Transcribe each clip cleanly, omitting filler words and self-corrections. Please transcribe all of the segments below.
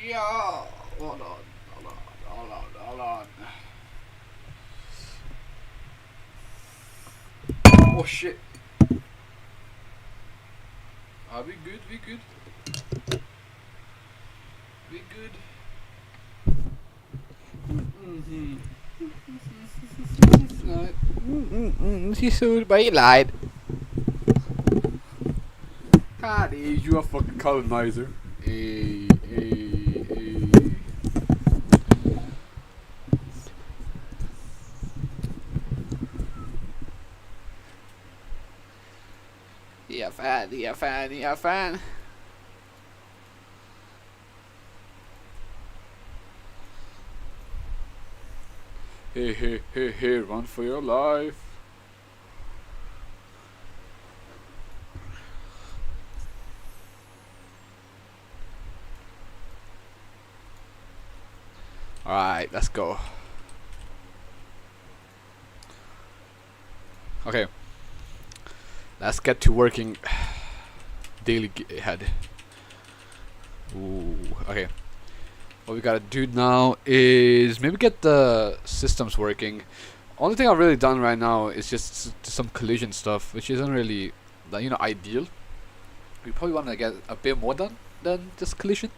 Yeah. Hold on. Hold on. Hold on. Hold on. Oh shit. Are we good? We good? We good? She sued, but he lied. God, you a fucking colonizer. Hey, hey, hey. Yeah, fan, yeah, fan, yeah, fan. Hey, hey, hey, hey, run for your life. Alright, let's go. Okay. Let's get to working daily head. Ooh, okay. What we gotta do now is maybe get the systems working. Only thing I've really done right now is just some collision stuff, which isn't really, ideal. We probably want to get a bit more done than just collision.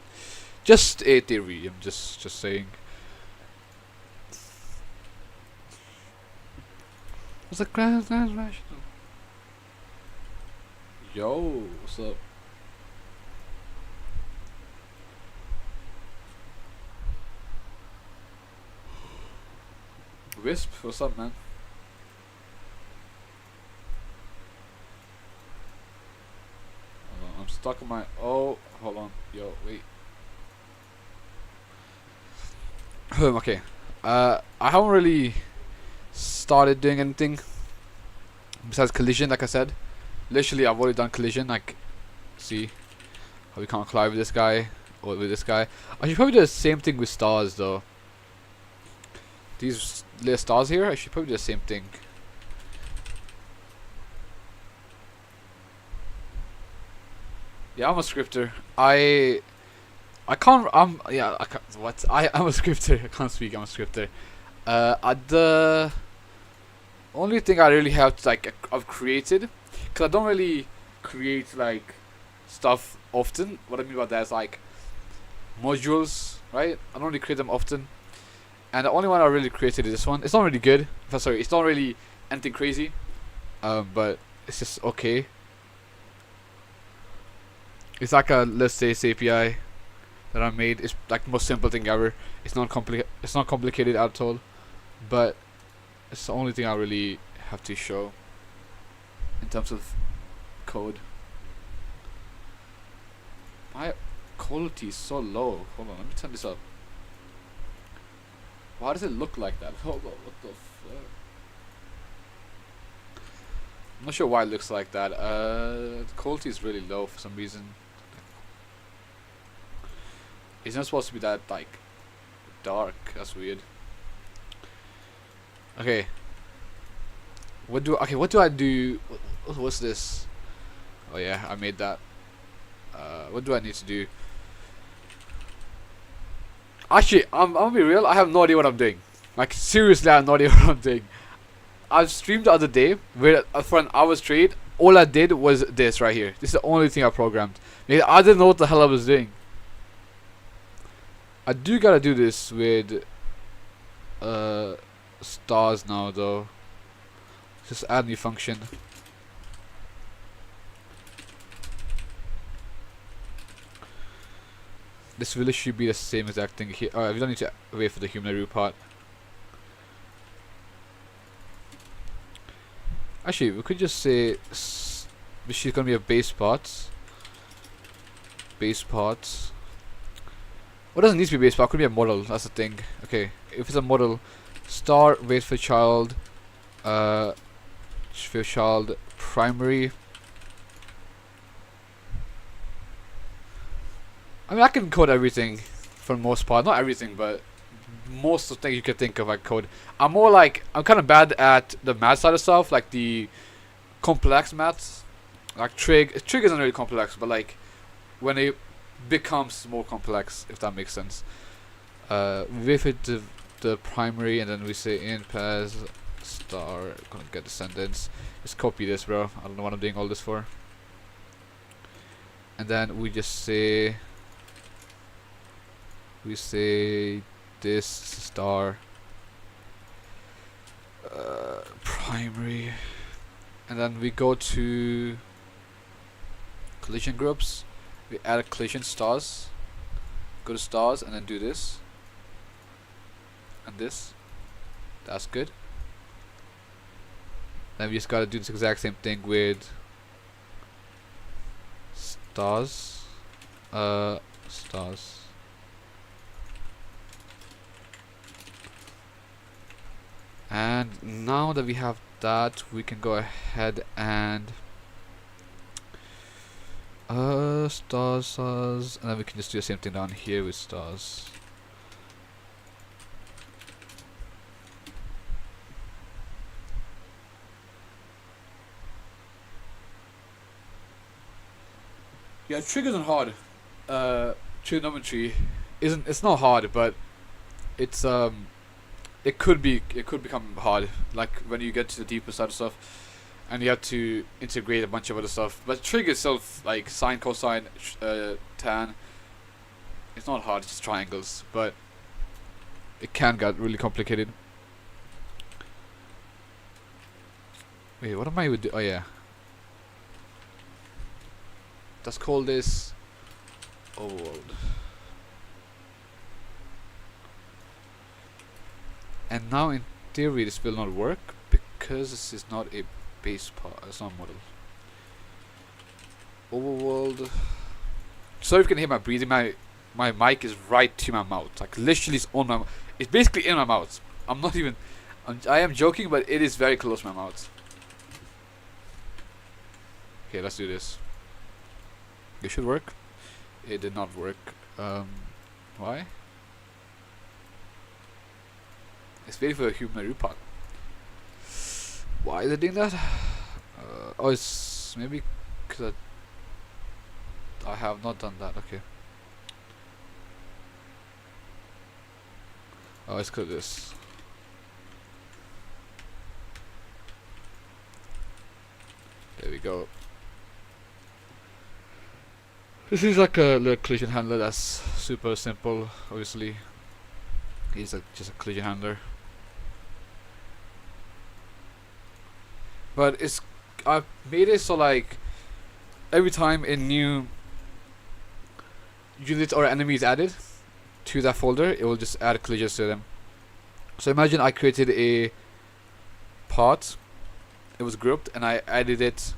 Just a theory. I'm just saying. What's the grand rational? Yo, what's up? Wisp, what's up, man? Hold on, I'm stuck in my. Oh, hold on. Yo, wait. Okay. I haven't really started doing anything besides collision, like I said. Literally, I've already done collision. Like, see how we can't collide with this guy or with this guy. I should probably do the same thing with stars, though. These little stars here, I should probably do the same thing. Yeah, I'm a scripter. I can't. Yeah. I can't. What? I'm a scripter. I can't speak. I'm a scripter. The only thing I really have to I've created, cause I don't really create like stuff often. What I mean by that is like modules, right? I don't really create them often. And the only one I really created is this one. It's not really good. Sorry, it's not really anything crazy. But it's just okay. It's like a let's say API that I made. It's like the most simple thing ever. It's not complicated at all. But it's the only thing I really have to show in terms of code. My quality is so low. Hold on, let me turn this up. Why does it look like that? Hold on, what the fuck? I'm not sure why it looks like that. The quality is really low for some reason. It's not supposed to be that like dark. That's weird. Okay. What do I do? What's this? Oh yeah, I made that. What do I need to do? Actually, I'm gonna be real. I have no idea what I'm doing. Like seriously, I have no idea what I'm doing. I streamed the other day where for an hour straight. All I did was this right here. This is the only thing I programmed. I didn't know what the hell I was doing. I do gotta do this with stars now though. Just add new function. This really should be the same exact thing here. Alright, we don't need to wait for the human root part. Actually, we could just say she's gonna be a base part. Base part. What doesn't need to be base part? Could be a model. That's the thing. Okay, if it's a model, star wait for child, primary. I mean, I can code everything for the most part. Not everything, but most of the things you can think of, I code. I'm kind of bad at the math side of stuff, like the complex maths. Like trig isn't really complex, but like when becomes more complex, if that makes sense. We wait for the primary, and then we say int as star gonna get descendants. Just copy this, bro. I don't know what I'm doing all this for. And then we just say this star primary, and then we go to collision groups. We add a collision stars. Go to stars and then do this and this. That's good. Then we just gotta do this exact same thing with stars. Stars. And now that we have that, we can go ahead and stars, and then we can just do the same thing down here with stars. Yeah, triggers aren't hard. Trigonometry it's not hard, but it's it could become hard, like when you get to the deeper side of stuff and you have to integrate a bunch of other stuff. But trig itself, like sine, cosine, tan, it's not hard, it's just triangles, but it can get really complicated. Wait, what am I do? Oh yeah, let's call this overworld. And now in theory this will not work because this is not a base part, it's not a model. Overworld. Sorry if you can hear my breathing, my mic is right to my mouth, like literally it's on my it's basically in my mouth. I'm not even I am joking, but it is very close to my mouth. Okay, let's do this. It should work. It did not work. Why? It's waiting for a human repot. Why is it doing that? Oh, it's maybe because I have not done that. Okay. Oh, it's because of this. There we go. This is like a little collision handler that's super simple. Obviously, he's just a collision handler. But I've made it so like every time a new unit or enemy is added to that folder, it will just add collisions to them. So imagine I created a part, it was grouped, and I added it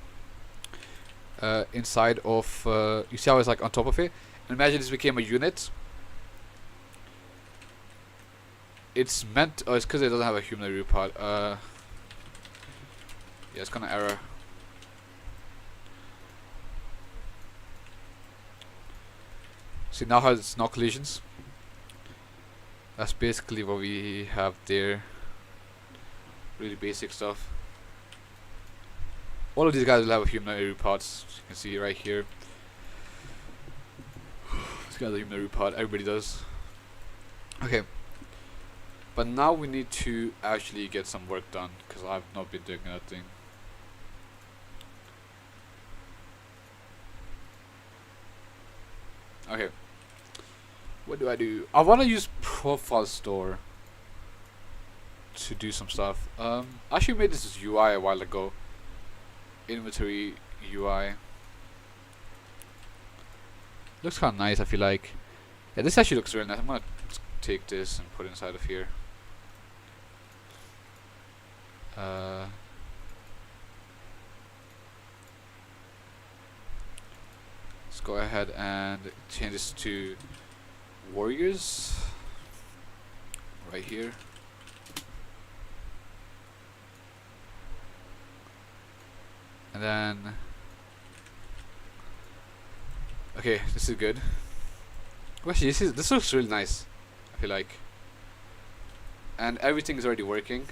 inside of you see how it's like on top of it, and imagine this became a unit. It's meant, oh, it's because it doesn't have a human root part. Yeah, it's gonna error. See now how it's no collisions. That's basically what we have there. Really basic stuff. All of these guys will have human root parts. You can see right here. This guy's a human root part. Everybody does. Okay. But now we need to actually get some work done because I've not been doing nothing. Okay. What do I do? I want to use profile store to do some stuff. I actually made this as UI a while ago. Inventory UI. Looks kind of nice, I feel like. Yeah, this actually looks really nice. I'm gonna take this and put it inside of here. Let's go ahead and change this to warriors right here. And then okay, this is good. Actually, this looks really nice, I feel like. And everything is already working.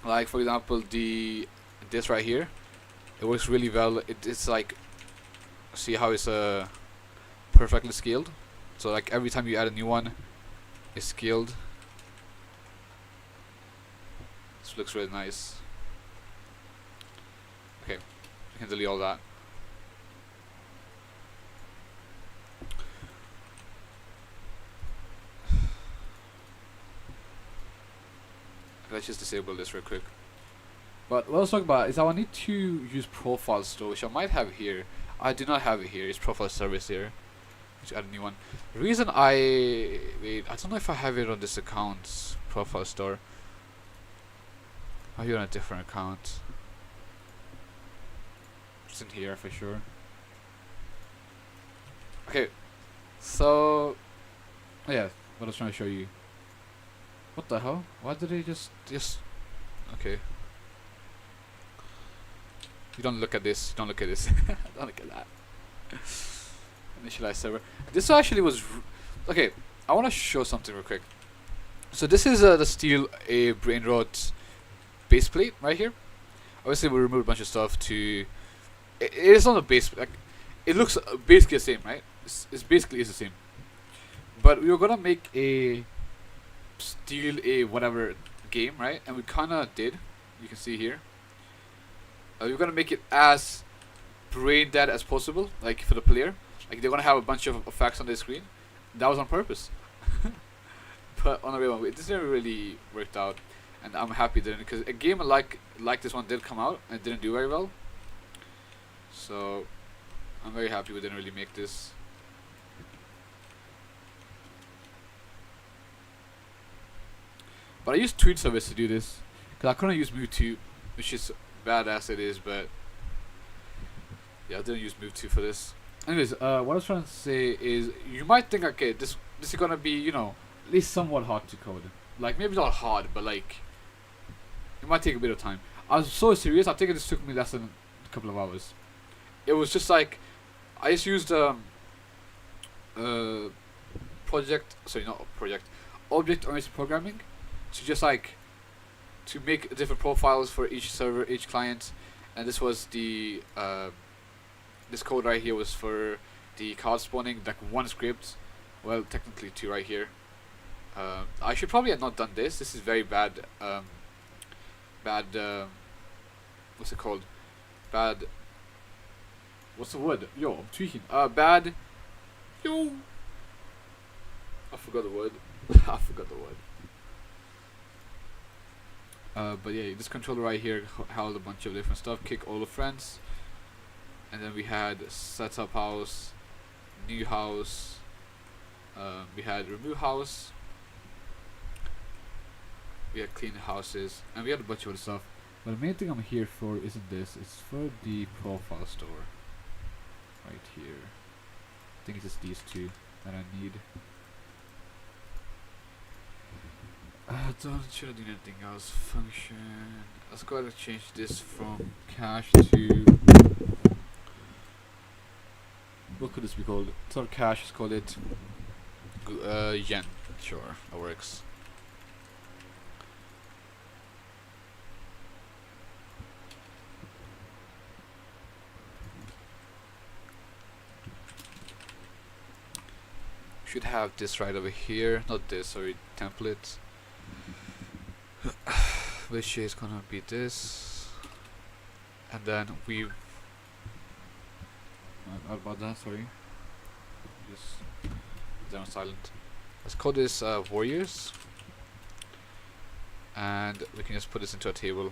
Like for example, this right here, It works really well. It's like, see how it's perfectly scaled. So like every time you add a new one, it's scaled. This looks really nice. Okay, you can delete all that. Let's just disable this real quick. But what I was talking about is I need to use profile store, which I might have here. I do not have it here. It's profile service here. Let's add a new one. The reason I don't know if I have it on this account, profile store. Are you on a different account? It's in here for sure. Okay, so yeah, what I was trying to show you. What the hell? Why did they just okay? You don't look at this. Don't look at this. Don't look at that. Initialize server. This actually was okay. I want to show something real quick. So this is the steel a brain rot base plate right here. Obviously, we removed a bunch of stuff to. It is not a base. Like, it looks basically the same, right? It's basically the same. But we were gonna make a steal a whatever game, right? And we kind of did. You can see here. We're gonna make it as brain dead as possible, like for the player. Like they're gonna have a bunch of effects on the screen. That was on purpose. But on the real one, this didn't really worked out, and I'm happy that because a game like this one did come out and didn't do very well. So I'm very happy we didn't really make this. But I used tweet service to do this because I couldn't use Mewtwo, which is badass it is, but yeah, I didn't use Mewtwo for this. Anyways, what I was trying to say is you might think, okay, this is gonna be, you know, at least somewhat hard to code. Like maybe not hard, but like it might take a bit of time. I was so serious. I think this took me less than a couple of hours. It was just like I just used object-oriented programming to just like to make different profiles for each server, each client, and this was the this code right here was for the card spawning, like one script. Well, technically two right here. I should probably have not done this. This is very bad. What's it called? Bad. What's the word? Yo, I'm tweaking. Bad. Yo. I forgot the word. I forgot the word. But yeah, this controller right here held a bunch of different stuff. Kick all the friends, and then we had setup house, new house. We had remove house. We had clean houses, and we had a bunch of other stuff. But the main thing I'm here for isn't this. It's for the profile store. Right here. I think it's just these two that I need. Don't should have done anything else. Function. Let's go ahead and change this from cache to. What could this be called? It's not cache. Let's call it yen. Sure, that works. Should have this right over here. Not this. Sorry, template. Which is gonna be this, and then we. What about that? Sorry, just down silent. Let's call this warriors, and we can just put this into a table.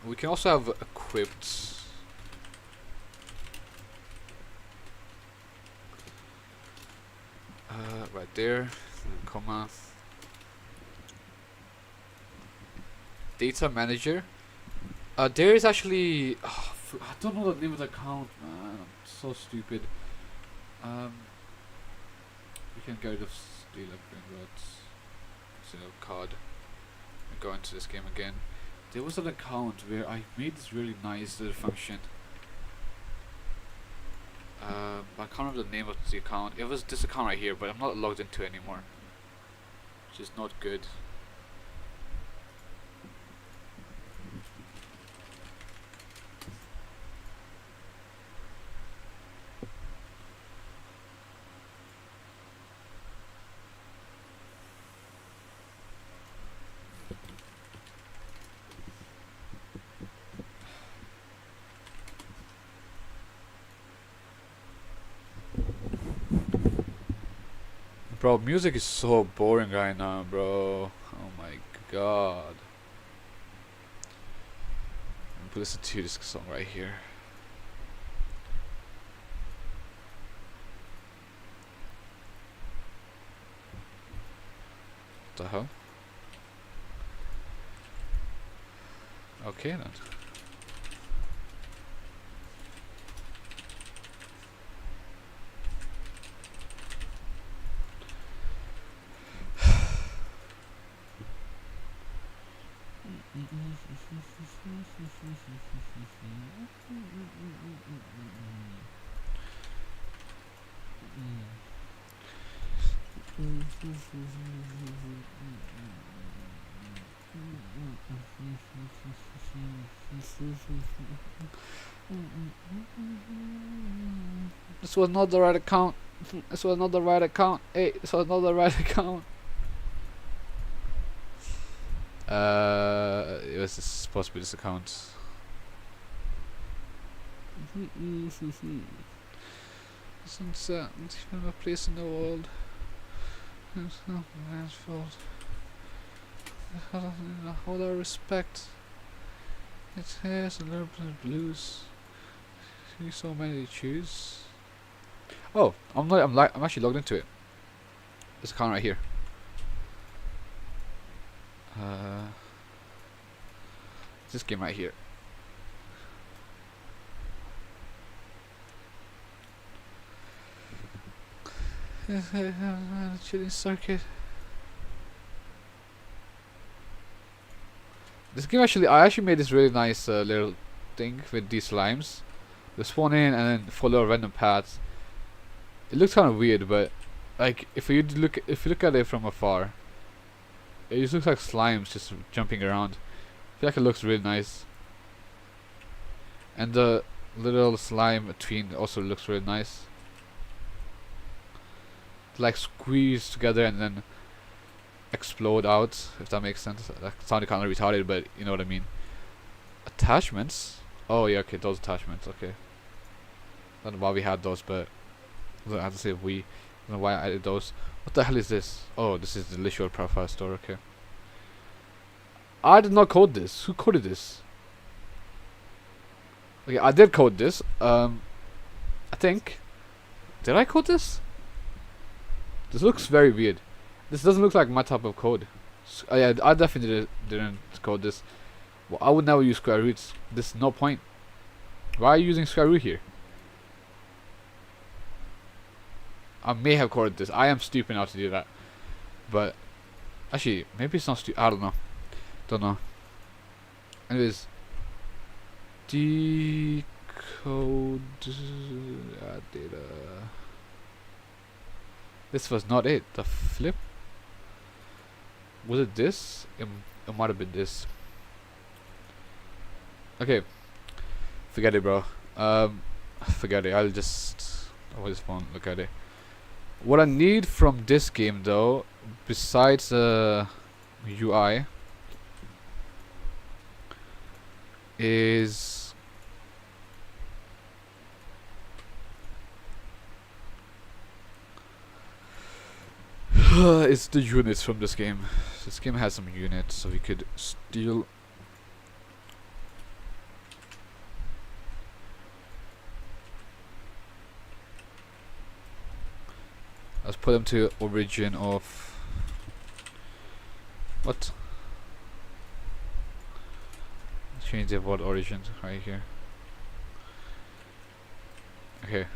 We can also have equipped. Right there. Comma data manager. There is actually I don't know the name of the account, man. I'm so stupid. We can get rid of steal up brain rots. So card. And go into this game again. There was an account where I made this really nice little function. I can't remember the name of the account. It was this account right here, but I'm not logged into it anymore, which is not good. Bro, music is so boring right now, bro. Oh my god. Listen to this song right here. What the hell? Okay then. This was not the right account. This was not the right account. Hey, this was not the right account. It was supposed to be this account. Sunset, it's even a place in the world. It's not man's fault. All our respect. It has a little bit of blues. See so many to choose. Oh, I'm actually logged into it. This account right here. This game right here. Chilling circuit. This game I actually made this really nice little thing with these slimes. They spawn in and then follow random paths. It looks kind of weird, but like if you look at it from afar, it just looks like slimes just jumping around. I feel like it looks really nice. And the little slime between also looks really nice. Like squeeze together and then explode out, if that makes sense. That sounded kind of retarded, but you know what I mean. Attachments? Oh yeah, okay, those attachments, okay. I don't know why we had those, but I have to say we. I don't know why I added those. What the hell is this? Oh, this is the Literal Profile Store, okay. I did not code this. Who coded this? Okay, I did code this. I think. Did I code this? This looks very weird. This doesn't look like my type of code. Yeah, I definitely didn't code this. Well, I would never use square roots. There's no point. Why are you using square root here? I may have coded this. I am stupid enough to do that. But actually, maybe it's not stupid. I don't know. Don't know. Anyways, decode data. This was not it. The flip. Was it this? It might have been this. Okay. Forget it, bro. Forget it. I just won't look at it. What I need from this game, though, besides the UI, is it's the units from this game. This game has some units, so we could steal. Let's put them to origin of what? Change the word origin right here. Okay.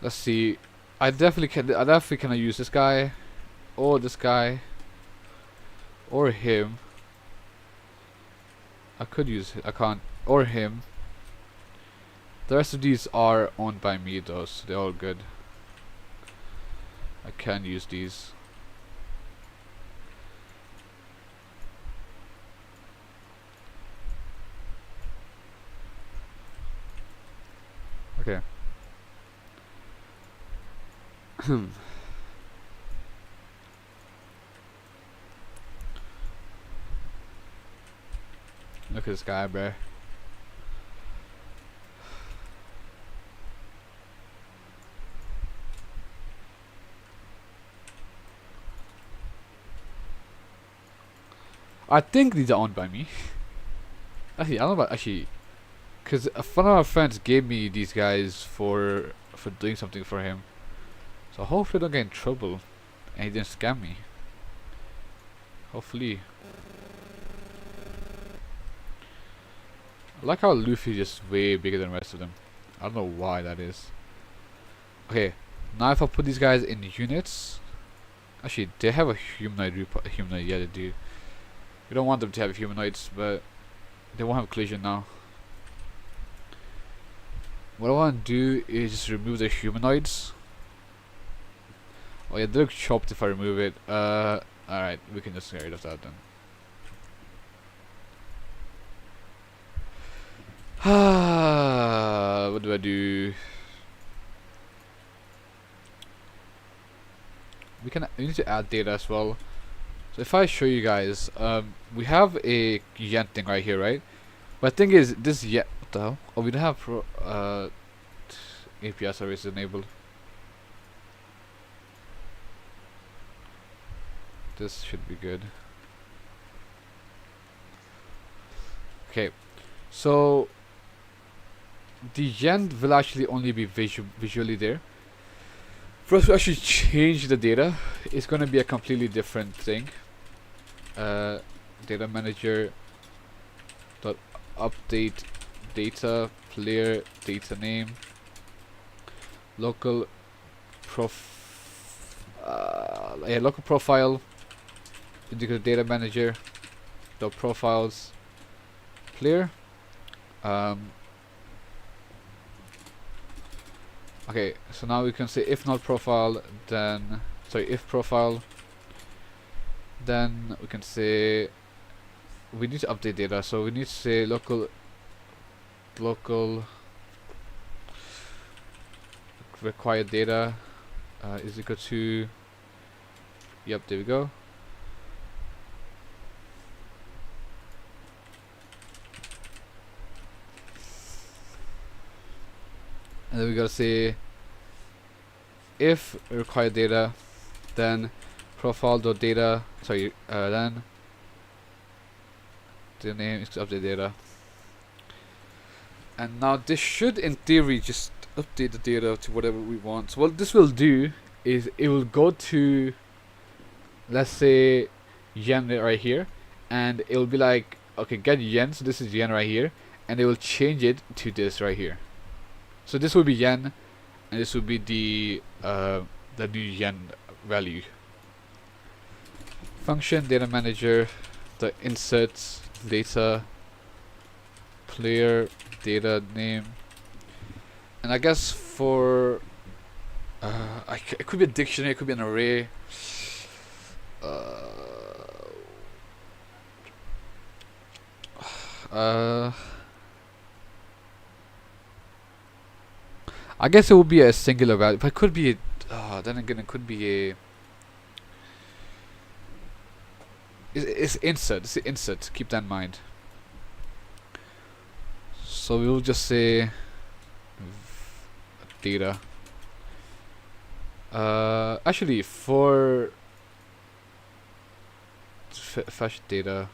Let's see. I definitely can use this guy, or this guy, or him. I could use I can't, or him. The rest of these are owned by me though, so they're all good. I can use these. Okay. Look at this guy, bro. I think these are owned by me. Actually, I don't know about actually, cause one of our friends gave me these guys for doing something for him. So hopefully I don't get in trouble, and he didn't scam me. Hopefully. I like how Luffy is just way bigger than the rest of them. I don't know why that is. Okay, now if I put these guys in units, actually they have a humanoid. Humanoid, yeah they do. We don't want them to have humanoids, but they won't have collision now. What I want to do is just remove the humanoids. Oh yeah, they look chopped if I remove it. Alright, we can just get rid of that then. What do I do? We need to add data as well. So if I show you guys, we have a yen thing right here, right? But the thing is, this yen, what the hell? Oh, we don't have API service enabled. This should be good. Okay, so the yen will actually only be visually there. For us to actually change the data, it's going to be a completely different thing. Data manager dot update data player data name local local profile indicator data manager dot profiles player. Okay, so now we can say if not profile, then if profile, then we can say we need to update data. So we need to say local required data is equal to, yep, there we go. And then we gotta say if required data, then profile.data, then the name is update data. And now this should in theory just update the data to whatever we want. So what this will do is it will go to, let's say, yen right here, and it will be like, okay, get yen, so this is yen right here, and it will change it to this right here. So this will be yen, and this will be the new yen value. Function data manager, the insert data player data name, and I guess for it could be a dictionary, it could be an array. I guess it would be a singular value, but it could be then again it could be a it's insert, keep that in mind. So we'll just say data. Actually for fetch data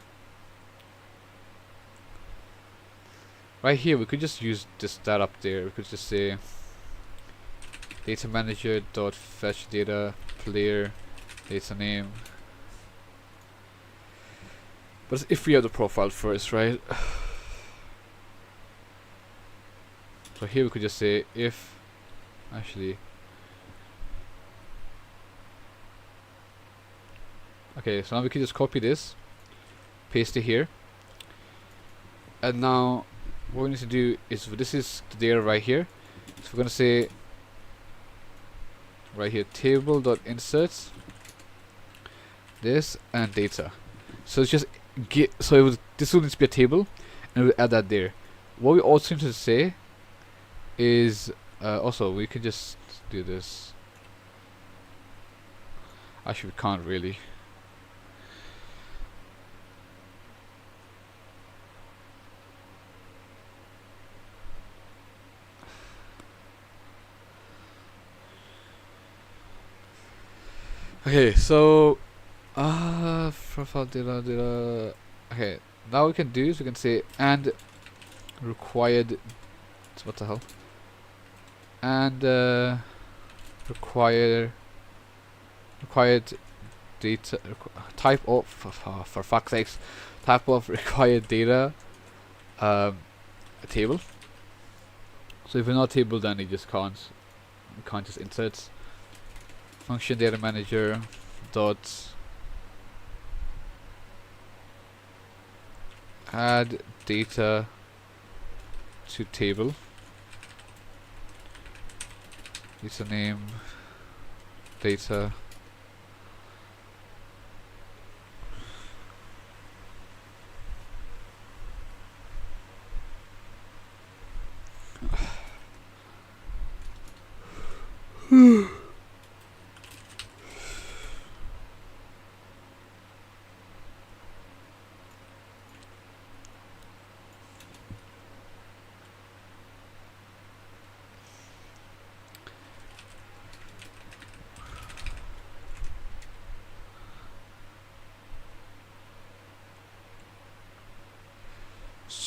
right here, we could just use that up there. We could just say data manager dot fetch data player data name. But if we have the profile first, right? So here we could just say if actually okay, so now we can just copy this, paste it here, and now what we need to do is, this is the data right here, so we're gonna say right here table dot inserts this and data. So it's just this will need to be a table, and we'll add that there. What we also need to say is also we can just do this. Actually, we can't really. Okay, so profile data. Okay, now we can do is we can say and required. What the hell? And require required data type of for fuck's sakes, type of required data a table. So if you're not a table, then it just can't just insert function data manager dot add data to table, username data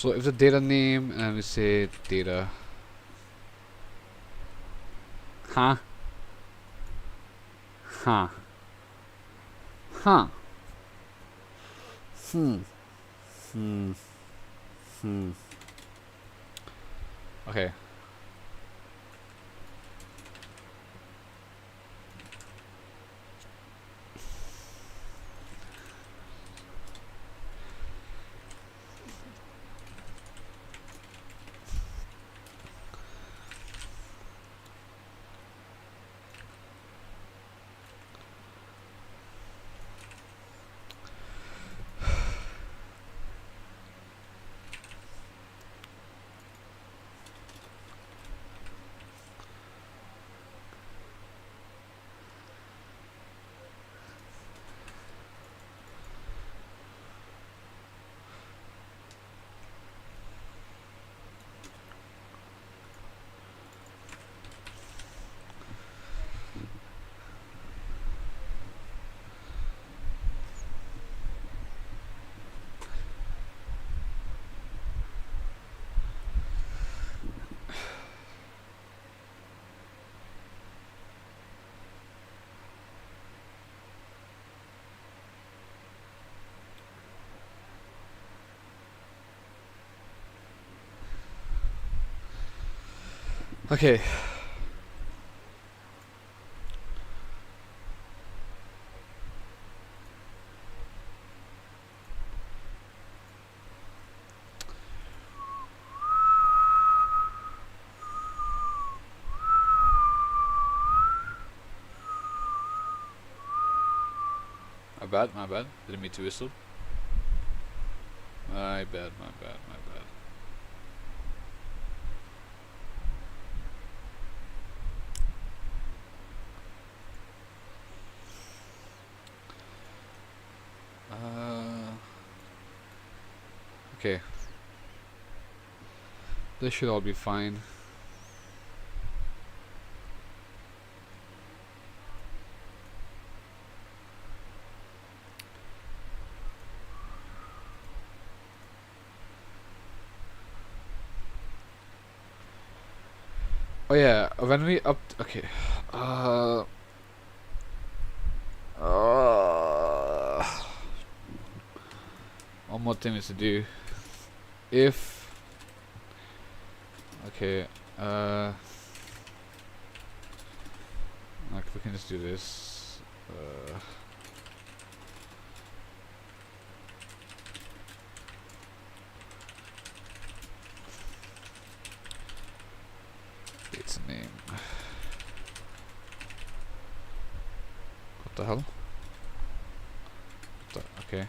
so if the data name and we say data huh huh huh hmm hmm hmm okay. Okay. My bad. Didn't mean to whistle. My bad. Okay. This should all be fine. Oh yeah, when we okay. Uh, uh, one more thing is to do. If okay, like we can just do this. Its name. What the hell? Okay.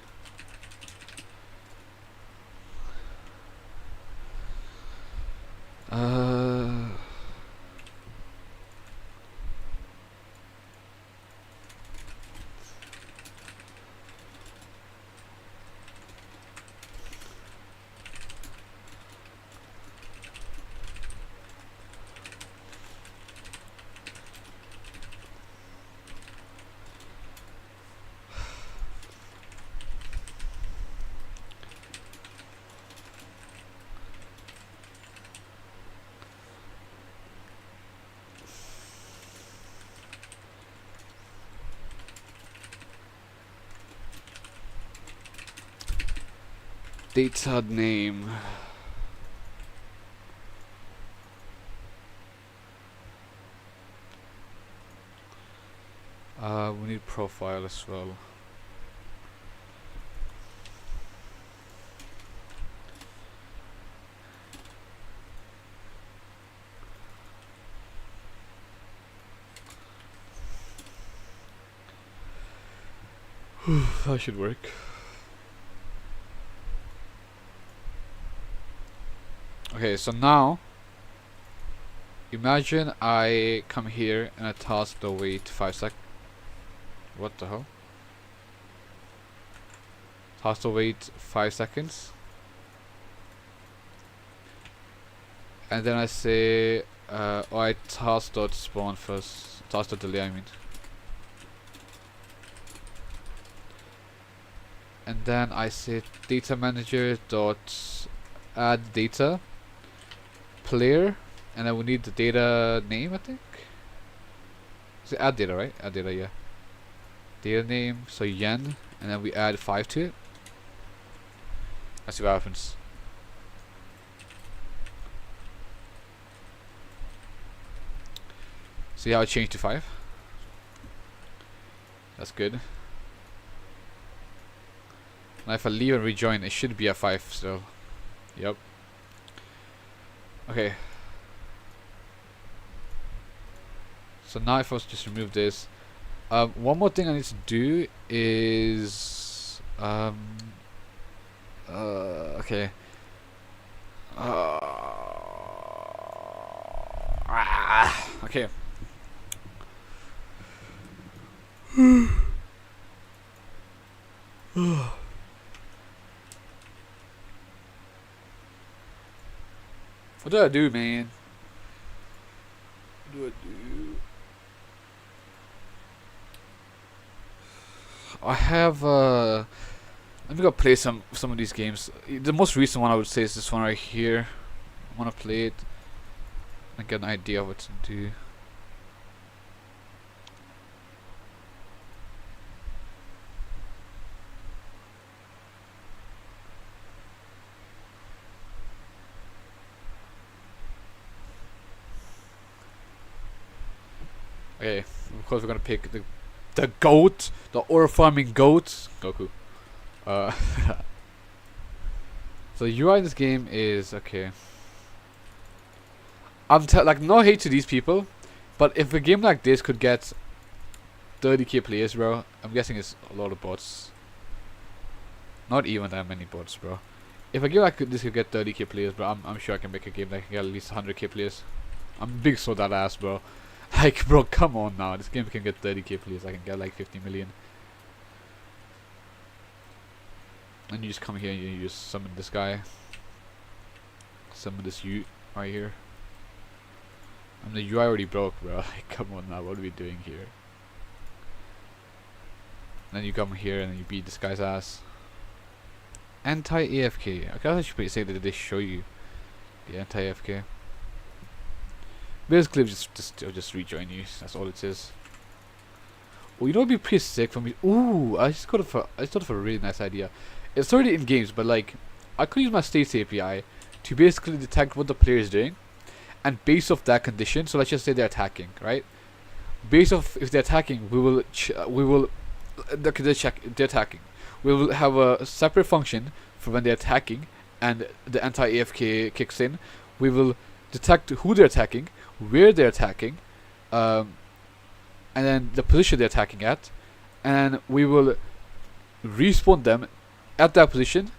Data name. We need profile as well. That should work. Okay, so now imagine I come here and I task the wait 5 seconds. What the hell? Task the wait 5 seconds. And then I say, oh, I task dot spawn first. Task dot delay, I mean. And then I say data manager dot add data player, and then we need the data name, I think. So add data, right? Add data, yeah. Data name, so yen, and then we add 5 to it. Let's see what happens. See how it changed to 5? That's good. Now if I leave and rejoin, it should be a 5 still. Yep. Okay. So now if I was just remove this, one more thing I need to do is okay. Okay. What do I do, man? What do I do? I have let me go play some of these games. The most recent one I would say is this one right here. I wanna play it and get an idea of what to do. Okay, of course we're gonna pick the goat, the ore farming goat, Goku. So the UI in this game is okay. Like, no hate to these people, but if a game like this could get 30k players, bro, I'm guessing it's a lot of bots. Not even that many bots, bro. If a game like this could get 30k players, bro, I'm sure I can make a game that can get at least 100k players. I'm big so that ass, bro. Like, bro, come on now. This game can get 30k players. I can get like 50 million. And you just come here and you just summon this guy. Summon this Ute right here. I mean, the UI already broke, bro. Like, come on now. What are we doing here? And then you come here and you beat this guy's ass. Anti-AFK. Okay, I should say that they show you the anti-AFK. Basically, just rejoin you. That's all it is. Oh, you know, it'd be pretty sick for me. Ooh, I just thought of a really nice idea. It's already in games, but like, I could use my states API to basically detect what the player is doing, and based off that condition. So let's just say they're attacking, right? Based off if they're attacking, they're attacking. We will have a separate function for when they're attacking, and the anti-AFK kicks in. We will detect who they're attacking, where they're attacking, and then the position they're attacking at, and we will respawn them at that position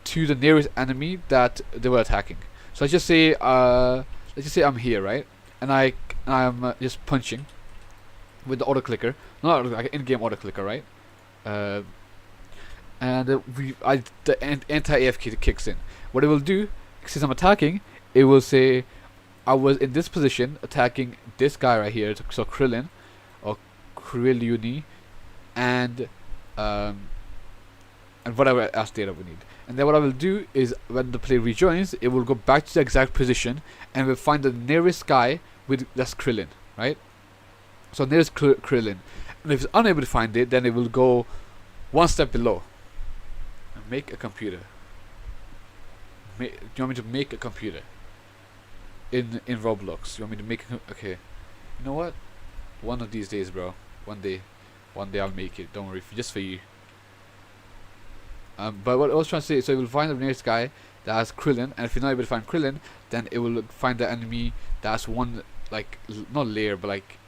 to the nearest enemy that they were attacking. So let's just say I'm here, right? And I'm just punching with the auto clicker, not like in-game auto clicker, right? And the anti-AFK kicks in. What it will do, since I'm attacking, it will say I was in this position attacking this guy right here, so Krillin or Krilluni, and whatever else data we need. And then what I will do is when the player rejoins, it will go back to the exact position and will find the nearest guy with that's Krillin, right? So nearest Krillin, and if it's unable to find it, then it will go one step below and make a computer. Do you want me to make a computer in Roblox? You want me to make a okay? You know what? One of these days, bro. One day I'll make it. Don't worry, just for you. But what I was trying to say, so it will find the nearest guy that has Krillin, and if you're not able to find Krillin, then it will find the enemy that has one, like, not layer, but like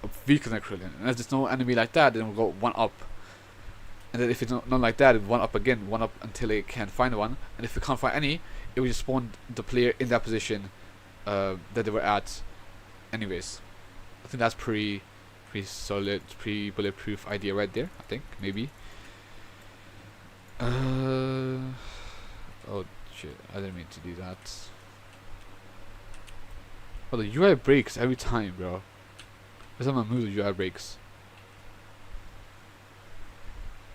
a weaker than Krillin. And if there's no enemy like that, then we'll go one up. And then if it's not like that, one up again, one up until it can find one. And if it can't find any, it will just spawn the player in that position that they were at anyways. I think that's pretty solid, pretty bulletproof idea right there, I think, maybe. Oh shit, I didn't mean to do that. Oh, the UI breaks every time, bro. Every time I move, the UI breaks.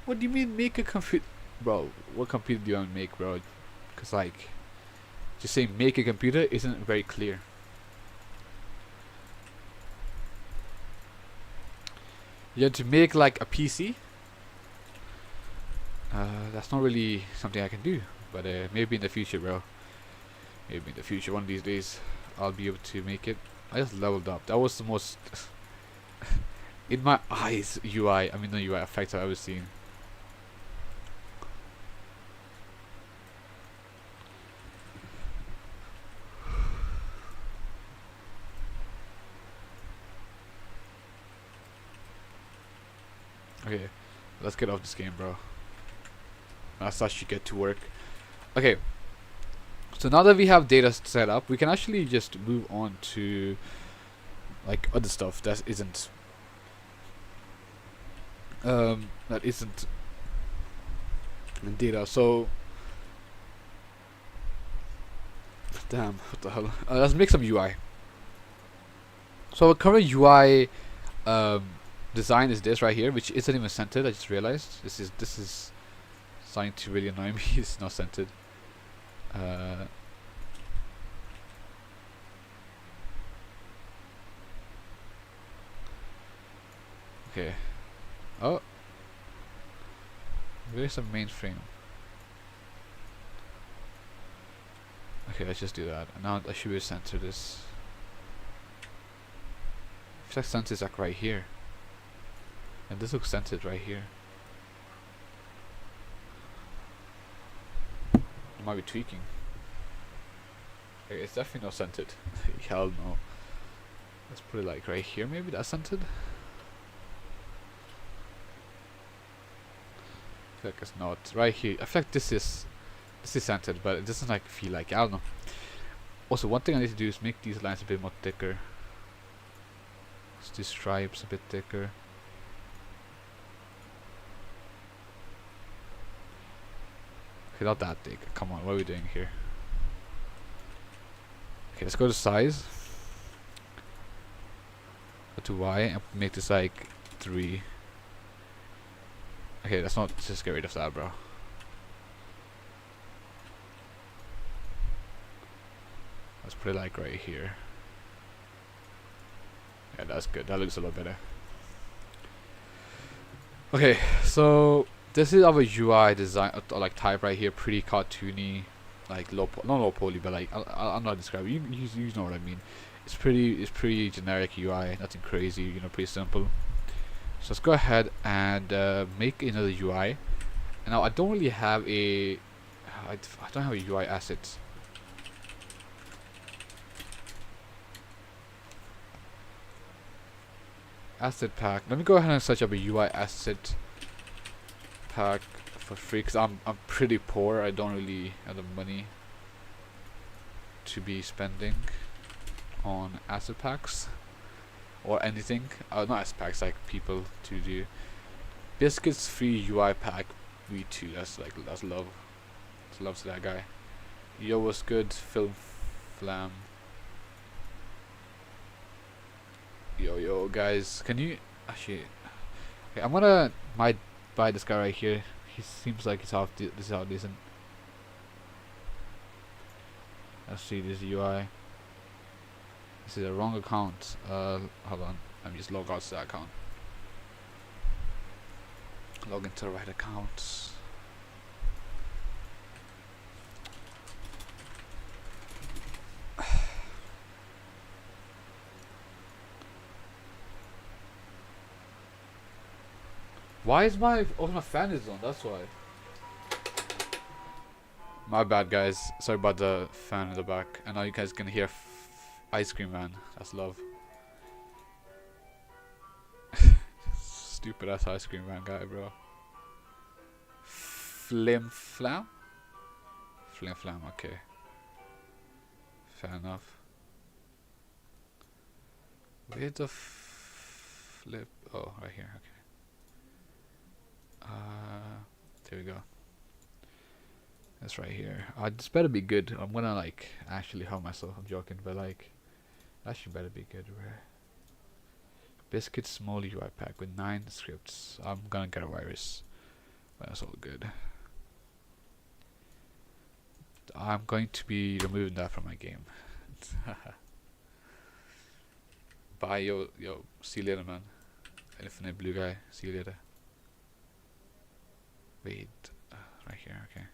What do you mean make a computer? Bro, what computer do you want to make, bro? Because, like, just saying make a computer isn't very clear. You have to make, like, a PC? That's not really something I can do. But maybe in the future, bro. Maybe in the future, one of these days, I'll be able to make it. I just leveled up. That was the most in my eyes UI. I mean, the UI effect I've ever seen. Okay, let's get off this game, bro. Let's actually get to work. Okay, so now that we have data set up, we can actually just move on to like other stuff that isn't in data. So damn, what the hell? Let's make some UI. So our current UI design is this right here, which isn't even centered. I just realized this is starting to really annoy me. It's not centered. Okay. Oh, where's the mainframe? Okay, let's just do that. And now I should be center this. I feel like center is like right here, and this looks centered right here. I might be tweaking. Okay, it's definitely not centered. Hell no. Let's put it like right here. Maybe that's centered. I feel like it's not right here. I feel like this is centered, but it doesn't like feel like it. I don't know. Also, one thing I need to do is make these lines a bit more thicker. These stripes a bit thicker. Okay, not that thick. Come on, what are we doing here? Okay, let's go to size. Go to Y and make this like 3. Okay, let's not just get rid of that, bro. Let's put it like right here. Yeah, that's good. That looks a lot better. Okay, so this is our UI design, like type right here. Pretty cartoony, like not low poly, but like I'm not describing. You know what I mean. It's pretty generic UI. Nothing crazy. You know, pretty simple. So let's go ahead and make another UI. And now I don't really have a I don't have a UI asset. Asset pack. Let me go ahead and search up a UI asset pack for free, because I'm pretty poor. I don't really have the money to be spending on asset packs or anything. Not asset packs, like people to do. Biscuits free UI pack V2. That's love. It's love to that guy. Yo, what's good? Film Flam. Yo guys, can you actually? Okay, I'm gonna might buy this guy right here. He seems like he's half this is half decent. Let's see this UI. This is a wrong account. Hold on. Let me just log out to that account. Log into the right account. Why is my fan is on? That's why. My bad, guys. Sorry about the fan in the back. And now you guys can hear Ice Cream Man. That's love. Stupid ass Ice Cream Man guy, bro. Flim Flam? Flim Flam, okay. Fair enough. Where's the flip? Oh, right here, okay. There we go. That's right here. This better be good. I'm gonna like actually harm myself. I'm joking, but like that should better be good. Where Biscuit small UI pack with 9 scripts. I'm gonna get a virus, but that's all good. I'm going to be removing that from my game. Bye, yo. See you later, man. Infinite blue guy. See you later. Wait, right here. Okay.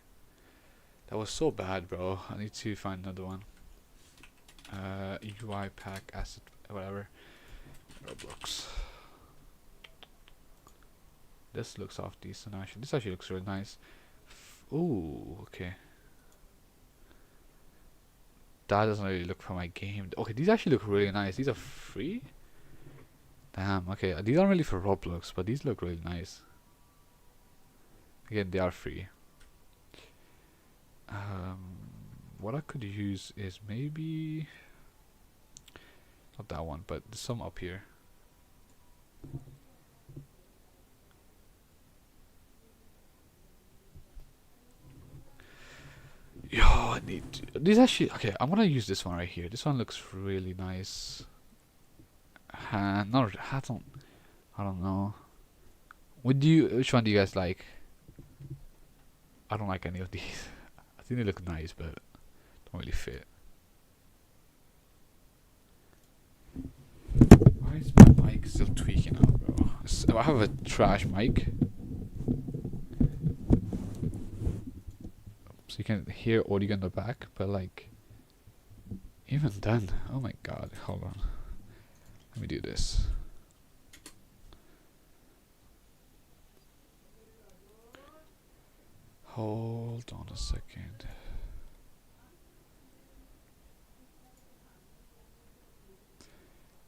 That was so bad, bro. I need to find another one. UI pack asset, whatever. Roblox. This looks half decent actually. This actually looks really nice. Ooh, okay. That doesn't really look for my game. Okay, these actually look really nice. These are free? Damn, okay. These aren't really for Roblox, but these look really nice. Again, they are free. What I could use is maybe not that one, but some up here. Yo, I need to, these actually, okay, I'm gonna use this one right here. This one looks really nice. Not hat on. I don't know. Which one do you guys like? I don't like any of these. I think they look nice, but don't really fit. Why is my mic still tweaking out, bro? I have a trash mic. So you can hear audio in the back, but like, even then, oh my god, hold on. Let me do this. Hold on a second.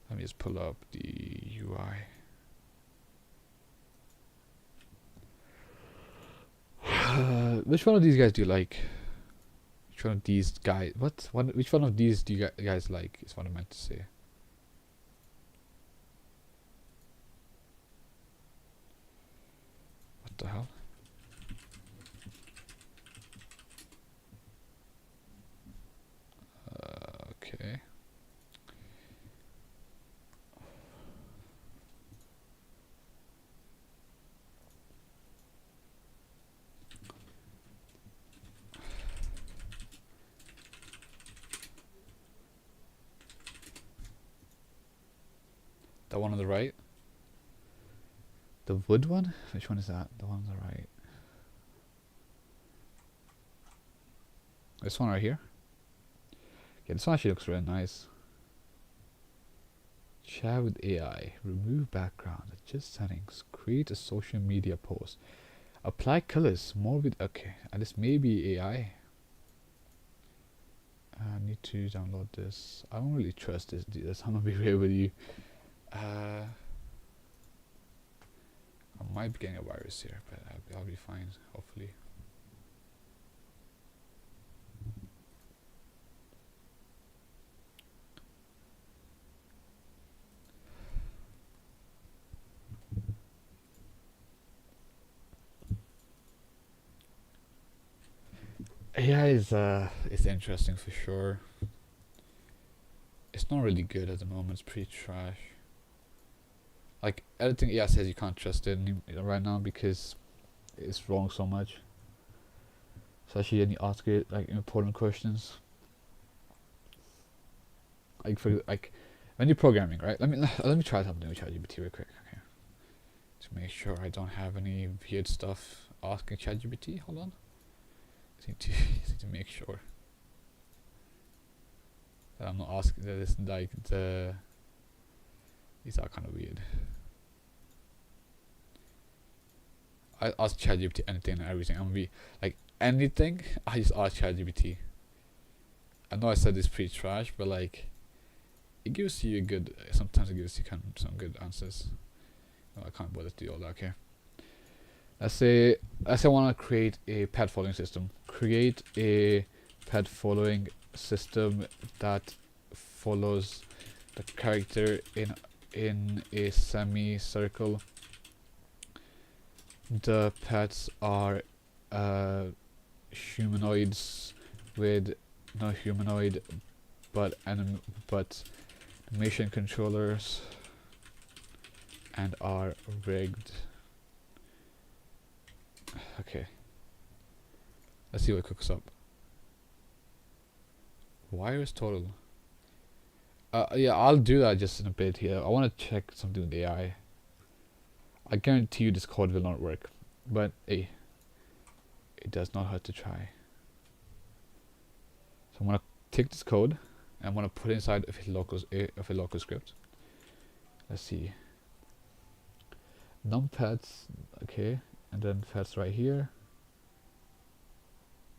Let me just pull up the UI. Which one of these guys do you like? Which one of these guys? Which one of these do you guys like? Is what I meant to say. What the hell? Okay. The one on the right? The wood one? Which one is that? The one on the right. This one right here? Yeah, this one actually looks really nice. Chat with AI. Remove background. Adjust settings. Create a social media post. Apply colors. More with... Okay. And this may be AI. I need to download this. I don't really trust this. I'm gonna be real with you. I might be getting a virus here, but I'll be fine, hopefully. AI is interesting for sure. It's not really good at the moment. It's pretty trash. Like everything AI says, you can't trust it right now because it's wrong so much. Especially when you ask it like important questions. Like when you're programming, right? Let me try something with ChatGPT real quick, okay? To make sure I don't have any weird stuff asking ChatGPT. Hold on. I need to make sure that I'm not asking that it's like these are kind of weird. I ask ChatGPT anything and everything. I'm be like anything. I just ask ChatGPT. I know I said it's pretty trash, but like it gives you a good. Sometimes it gives you some good answers. No, I can't bother to do all that. Okay. Let's say I want to create a pet following system. Create a pet following system that follows the character in a semicircle. The pets are humanoids with no humanoid but animation controllers and are rigged. Okay. Let's see what cooks up. Wires total. Yeah, I'll do that just in a bit here. I want to check something with AI. I guarantee you this code will not work, but hey, it does not hurt to try. So I'm gonna take this code and I'm gonna put it inside of a local script. Let's see. Numpets, okay, and then pets right here.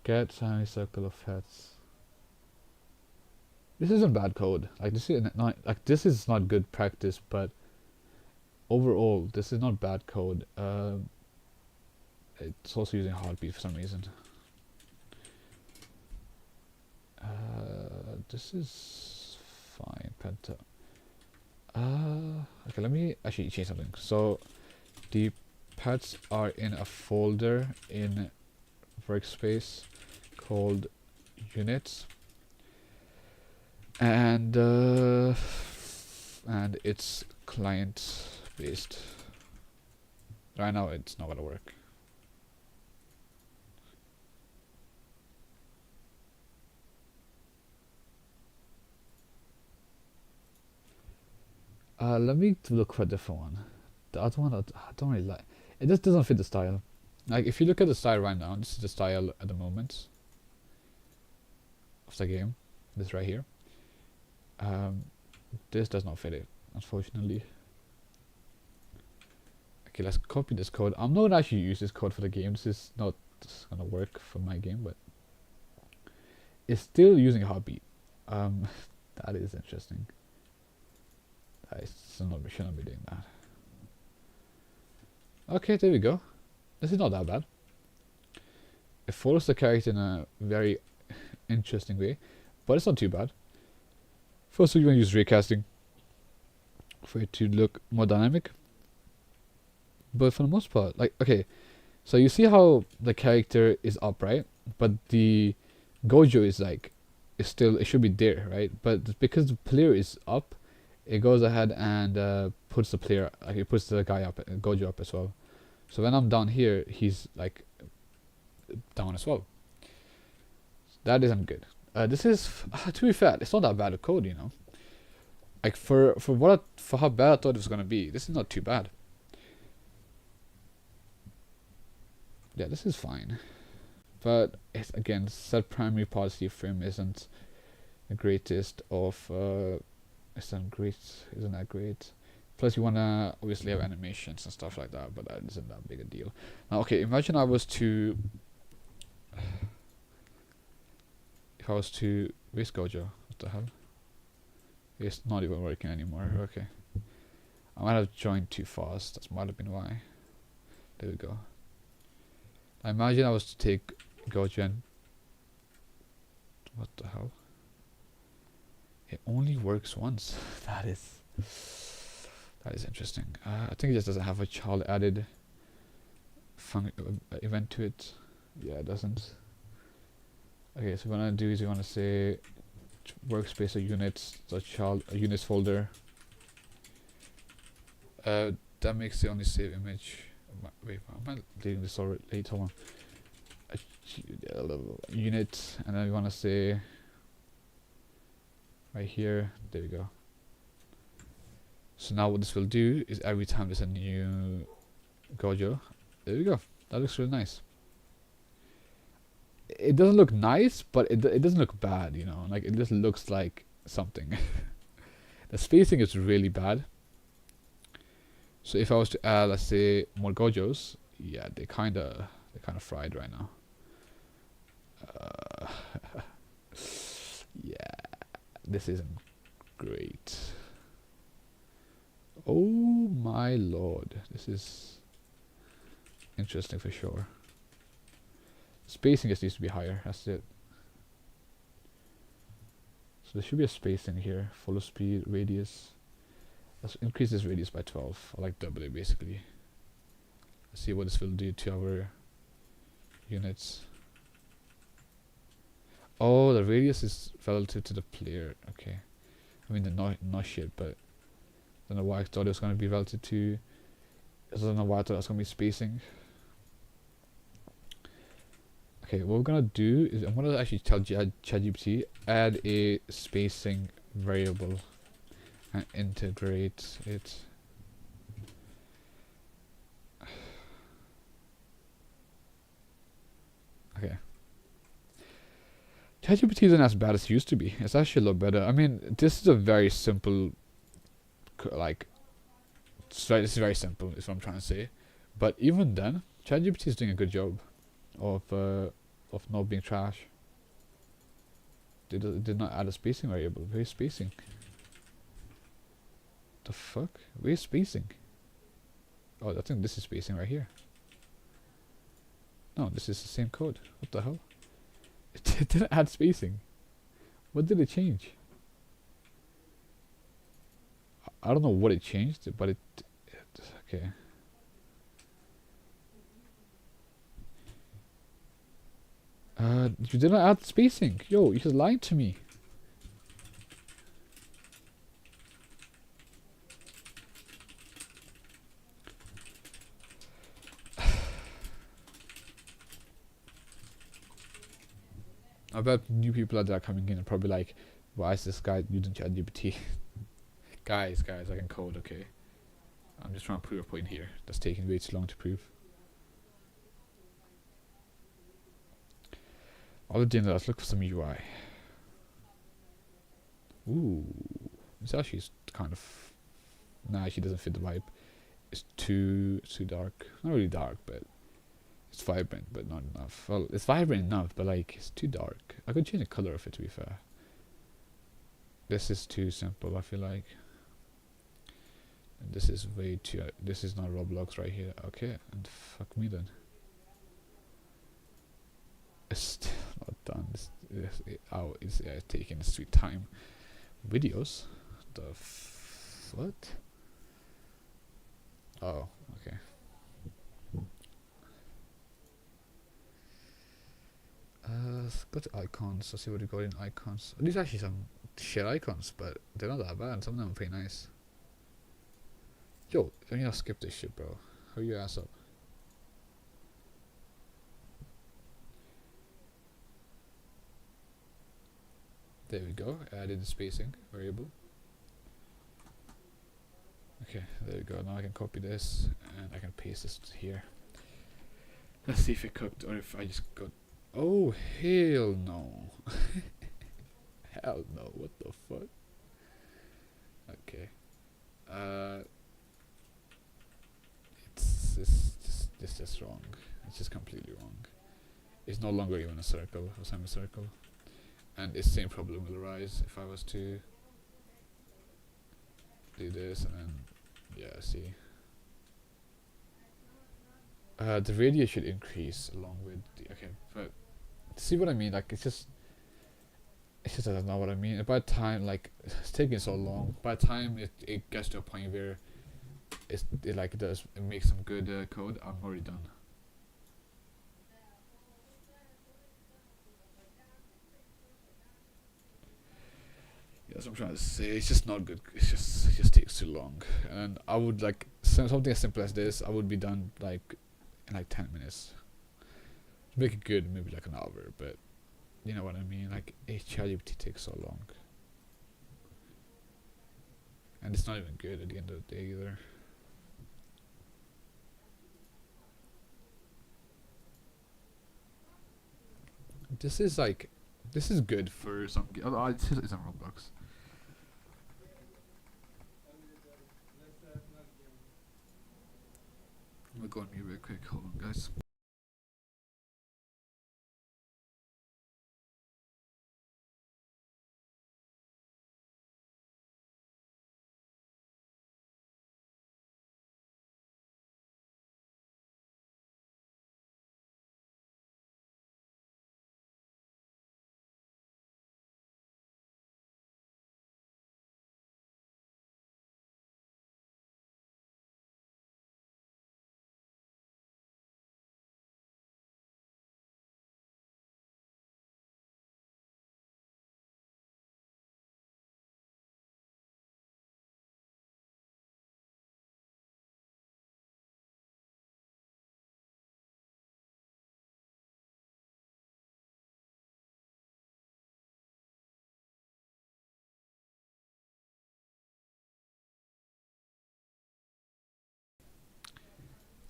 Get semicircle of pets. This isn't bad code. Like this is not good practice, but overall this is not bad code. It's also using heartbeat for some reason. This is fine. Penta. Okay, let me actually change something. So the pets are in a folder in workspace called units, and it's client based. Right now it's not gonna work. Let me look for a different one. The other one I don't really like. It just doesn't fit the style. Like if you look at the style right now, this is the style at the moment of the game. This right here. This does not fit it, unfortunately. Okay, let's copy this code. I'm not gonna actually use this code for the game. This is not gonna work for my game, but it's still using heartbeat. That is interesting. I shouldn't be doing that. Okay, there we go. This is not that bad. It follows the character in a very interesting way, but it's not too bad. First, we're going to use raycasting for it to look more dynamic. But for the most part, like, okay, so you see how the character is up, right? But the Gojo is like, it should be there, right? But because the player is up, it goes ahead and puts the player, like it puts the guy up, Gojo up as well. So when I'm down here, he's like down as well. That isn't good. This is, to be fair, it's not that bad a code, you know. Like for how bad I thought it was gonna be, this is not too bad. Yeah, this is fine. But it's again, set primary policy frame isn't the greatest of. Isn't that great? Plus you wanna obviously have animations and stuff like that, but that isn't that big a deal. Now, okay, imagine I was to. If I was to. Where's Gojo? What the hell? It's not even working anymore. Okay. I might have joined too fast. That might have been why. There we go. I imagine I was to take Gojo and. What the hell? It only works once. That is interesting. I think it just doesn't have a child added event to it. Yeah, it doesn't. Okay, so what I do is you want to say workspace or units, the child units folder. That makes the only save image. Wait, am I deleting this already? Hold on. Unit, and then we want to say right here. There we go. So now what this will do is every time there's a new Gojo, there we go. That looks really nice. It doesn't look nice, but it doesn't look bad, you know. Like it just looks like something. The spacing is really bad. So if I was to add, let's say, more Gojos, yeah, they kind of fried right now. Yeah, this isn't great. Oh my lord, this is interesting for sure. Spacing just needs to be higher. That's it. So there should be a spacing here. Follow speed, radius. Let's increase this radius by 12. I like double it basically. Let's see what this will do to our units. Oh, the radius is relative to the player. Okay. I mean, the not shit, but I don't know why I thought it was going to be relative to. I don't know why I thought it was going to be spacing. Okay, what we're going to do is I'm going to actually tell ChatGPT add a spacing variable and integrate it. Okay. ChatGPT isn't as bad as it used to be. It's actually a lot better. I mean, this is a very simple, like, this is very simple, is what I'm trying to say. But even then, ChatGPT is doing a good job of not being trash. They did not add a spacing variable. Where's spacing? The fuck? Where's spacing? Oh, I think this is spacing right here. No, this is the same code. What the hell? It didn't add spacing. What did it change? I don't know what it changed, but it okay. You didn't add spacing. Yo, you just lied to me. I bet new people that are coming in are probably like, why is this guy using ChatGPT? guys, I can code, okay? I'm just trying to prove a point here. That's taking way too long to prove. While we're doing that, let's look for some UI. Ooh, this actually is kind of. Nah, she doesn't fit the vibe. It's too dark. Not really dark, but it's vibrant, but not enough. Well, it's vibrant enough, but like it's too dark. I could change the color of it, to be fair. This is too simple, I feel like. And this is way too. This is not Roblox right here. Okay, and fuck me then. It's still not done. It's taking a sweet time. Videos? The what? Oh, okay. Let's go to icons. Let's see what we got in icons. These are actually some shit icons, but they're not that bad. Some of them are pretty nice. Yo, let me not skip this shit, bro. Hurry your ass up. There we go. Added the spacing variable. Okay, there we go. Now I can copy this and I can paste this here. Let's see if it cooked or if I just got. Oh, hell no. Hell no. What the fuck? Okay. It's just wrong. It's just completely wrong. It's no longer even a circle or semicircle. And the same problem will arise if I was to do this and then, yeah, see. The radius should increase along with the, okay, but see what I mean? Like, it's just that's not what I mean. By the time, like, it's taking so long, by the time it gets to a point where it makes some good code, I'm already done. Yeah, that's what I'm trying to say. It's just not good. It just takes too long. And I would like something as simple as this. I would be done like in like 10 minutes. To make it good, maybe like an hour. But you know what I mean. Like ChatGPT takes so long, and it's not even good at the end of the day either. This is good for some. It's on Roblox. gonna go on mute real quick. Hold on, guys.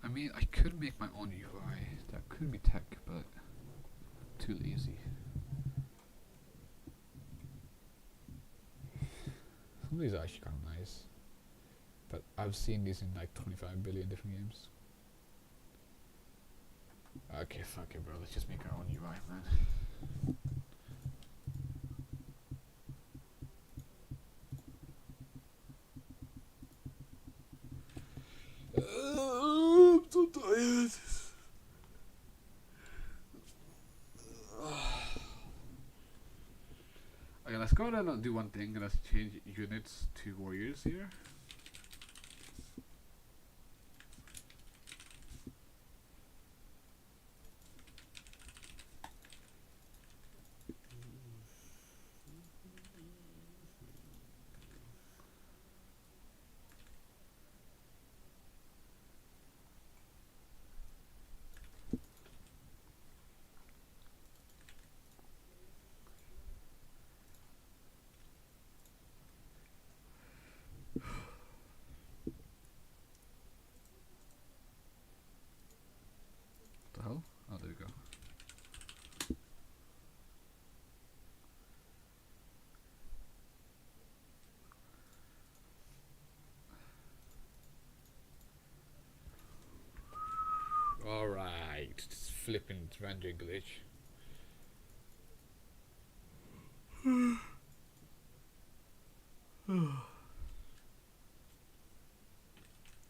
I mean, I could make my own UI. That could be tech, but too lazy. Some of these are actually kind of nice, but I've seen these in like 25 billion different games. Okay, fuck it, bro. Let's just make our own UI, man. I'm so tired. Okay, let's go ahead and do one thing. Let's change units to warriors here. What the hell? Oh, there we go. Alright, just flipping rendering glitch.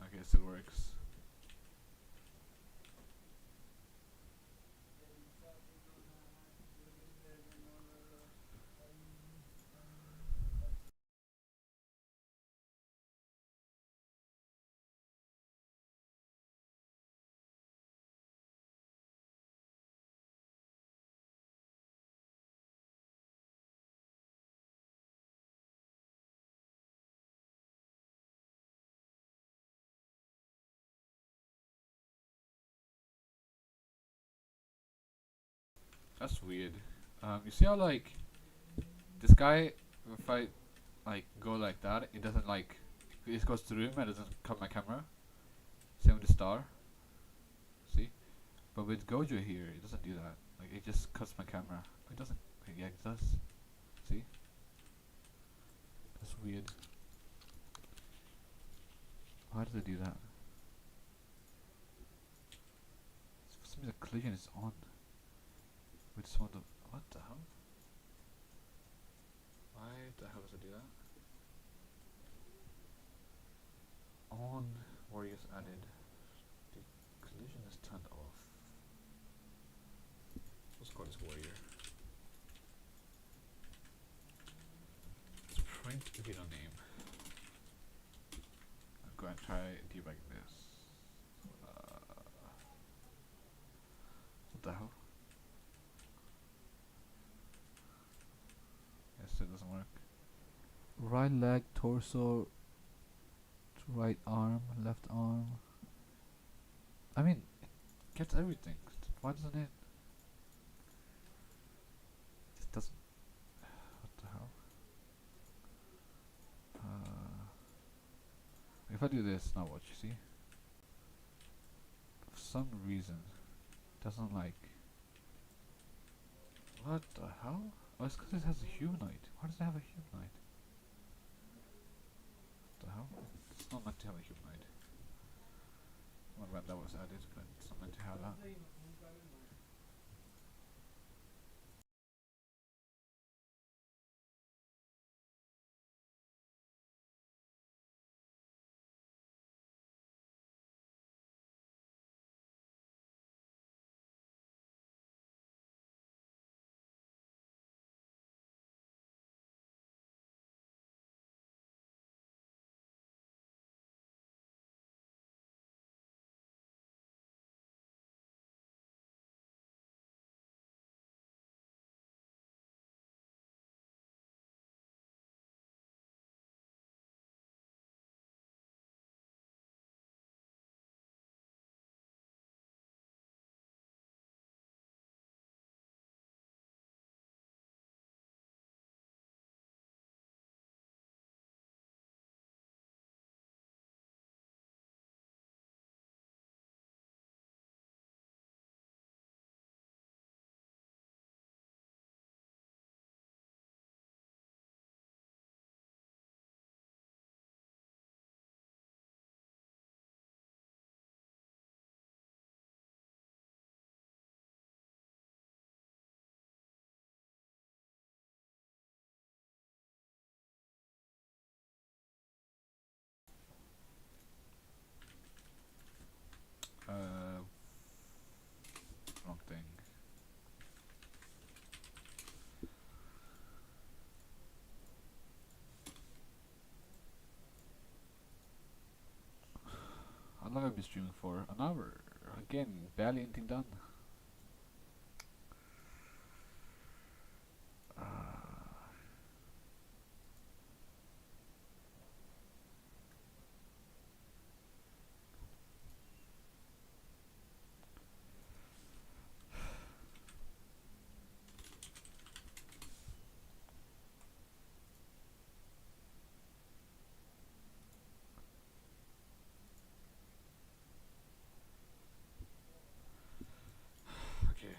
Okay, it still works. That's weird. You see how like this guy, if I like go like that, it doesn't like it goes through him and it doesn't cut my camera. Same with the star. See, but with Gojo here, it doesn't do that. Like it just cuts my camera. It doesn't. Yeah, it does. See, that's weird. Why does it do that? For some reason, the collision is on with some of the. What the hell? Why the hell does it do that? On warriors added. The collision is turned off. Let's call this warrior. Let's print video name. I'll go and try debug this. What the hell? Yes, it doesn't work. Right leg, torso, right arm, left arm. I mean, it gets everything. Why doesn't it? It doesn't. What the hell? If I do this, now watch, you see? For some reason, it doesn't like. What the hell? Oh, it's because it has a humanoid. Why does it have a humanoid? What the hell? It's not meant to have a humanoid. When that was added, but it's not meant to have that. Uh, Wrong thing. How long have I been streaming for? An hour. Again, barely anything done. Uh, okay.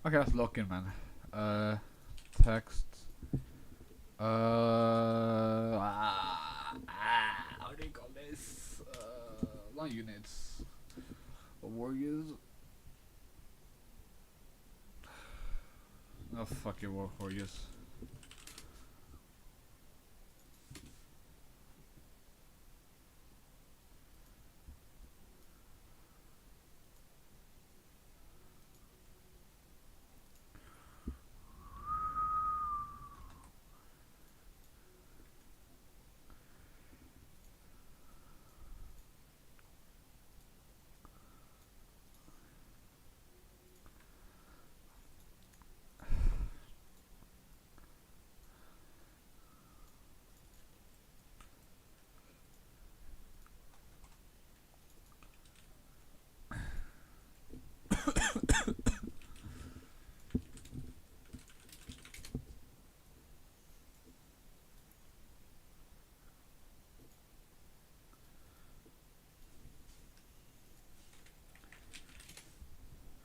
Okay, let's lock in, man. Text. How do you call this? Line units. Warriors. Oh fuck your Warriors.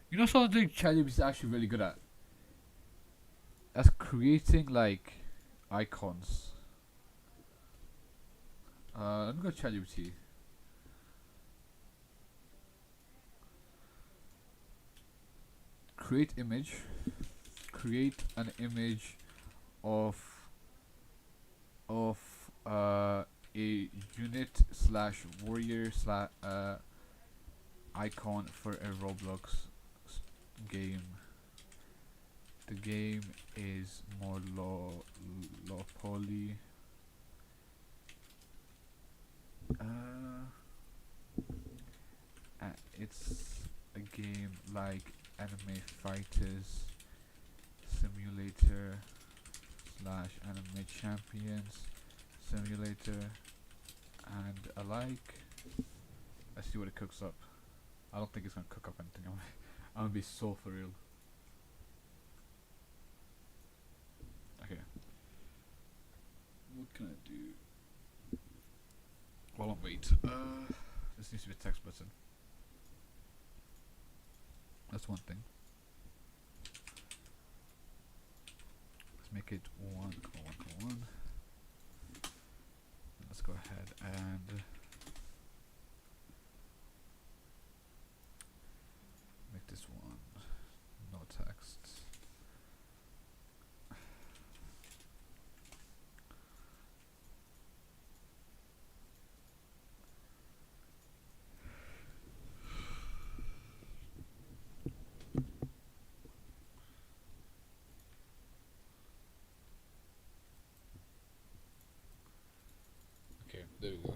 You know something ChatGPT is actually really good at? That's creating like icons. Let me go ChatGPT. Create image. Create an image of of a unit slash warrior slash icon for a Roblox game. The game is more low poly. It's a game like Anime Fighters Simulator slash Anime Champions Simulator and alike. Let's see what it cooks up. I don't think it's gonna cook up anything. I'm gonna be so for real. Okay. What can I do? While I'm wait. This needs to be a text button. That's one thing. Let's make it 1:1:1. Let's go ahead and make this one no text. Okay, there we go.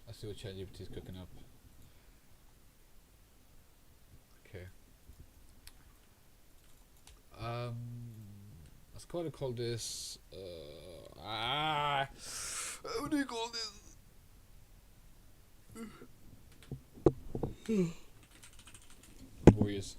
I see what ChatGPT is cooking up. Okay. Let's call this. What do you call this? Warriors.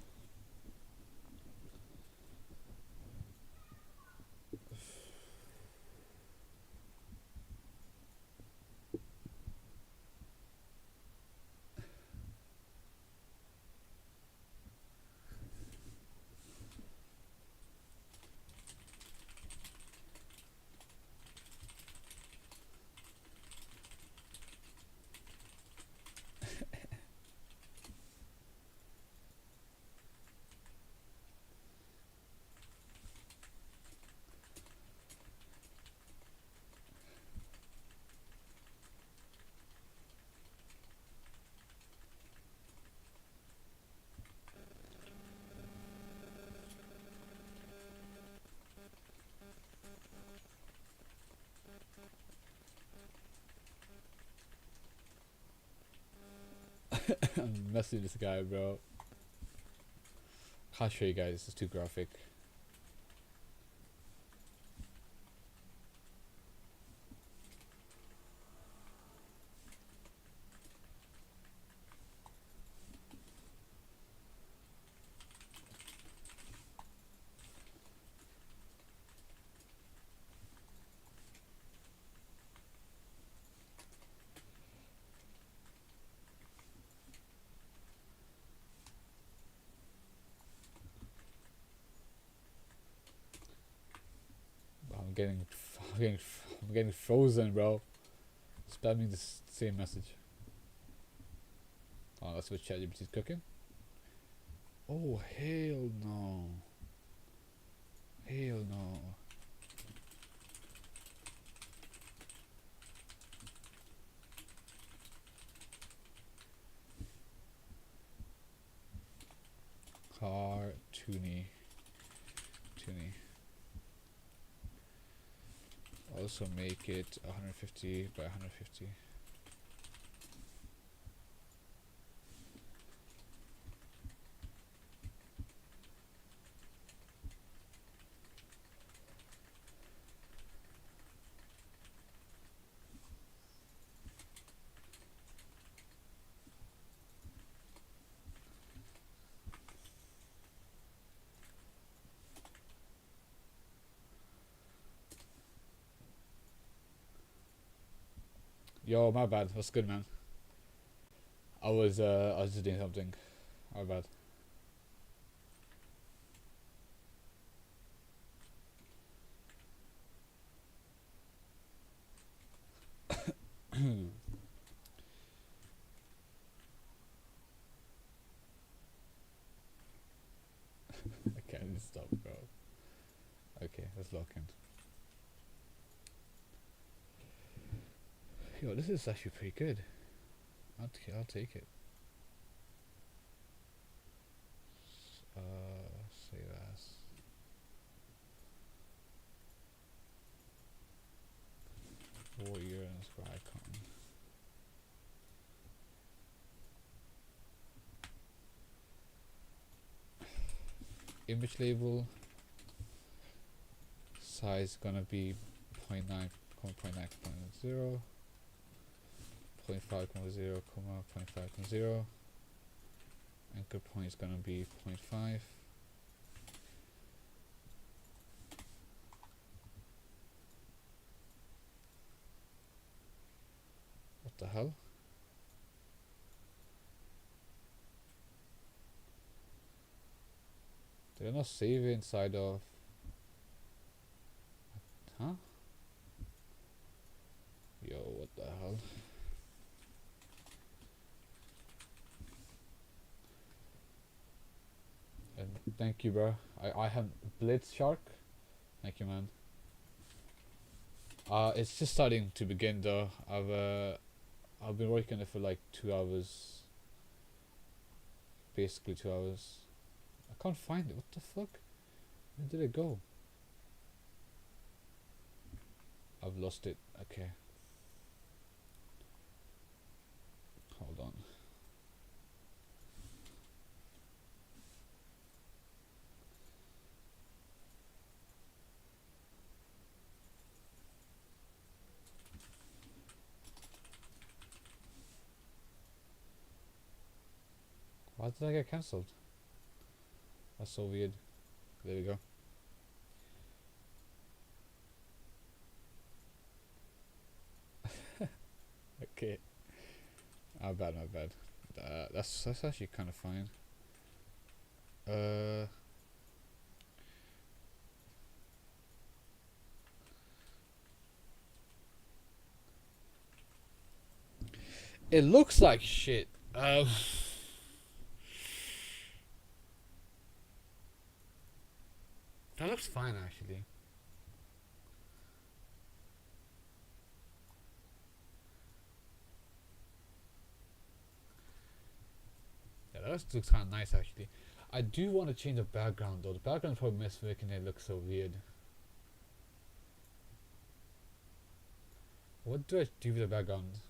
I'm messing this guy, bro. Can't show you guys. It's too graphic. I'm getting, I'm getting frozen, bro. Spamming the same message. Oh, that's what ChatGPT is cooking. Oh hell no! Hell no. Cartoony. Toony. Also make it 150 by 150. Yo, my bad. What's good, man? I was just doing something. My bad. I can't stop, bro. Okay, let's lock in. Yo, this is actually pretty good. I'll take it. Save as. Warrior and square icon. Image label. Size gonna be 0.9, 0.9, 0.5, 0, 0.5, 0. Anchor point is gonna be 0.5. What the hell? Did I not save it inside of... Huh? Yo, what the hell? And thank you, bro. I have Blitz Shark. Thank you, man. It's just starting to begin though. I've been working on it for like 2 hours. Basically 2 hours. I can't find it. What the fuck? Where did it go? I've lost it. Okay. Hold on. Why did I get cancelled? That's so weird. There we go. Okay. My bad, my bad. That's actually kind of fine. It looks like shit. That looks fine actually. Yeah, that looks kind of nice actually. I do want to change the background though. The background probably making it look so weird. What do I do with the background?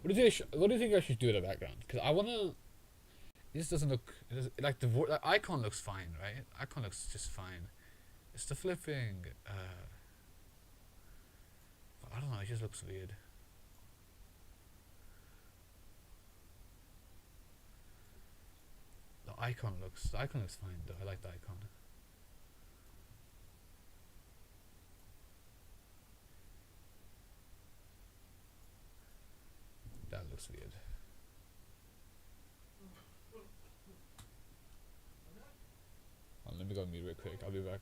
What do you think? What do you think I should do with the background? Because I wanna. This doesn't look like the icon looks fine, right? Icon looks just fine. It's the flipping. I don't know. It just looks weird. The icon looks fine though. I like the icon. That looks weird. Let me go on mute real quick. I'll be back.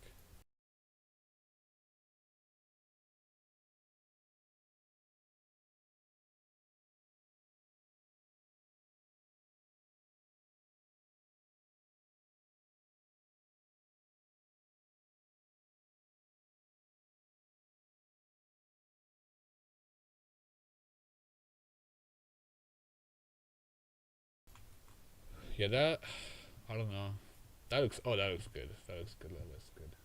Yeah, that I don't know. That looks. Oh, that looks good. That looks good. That looks good.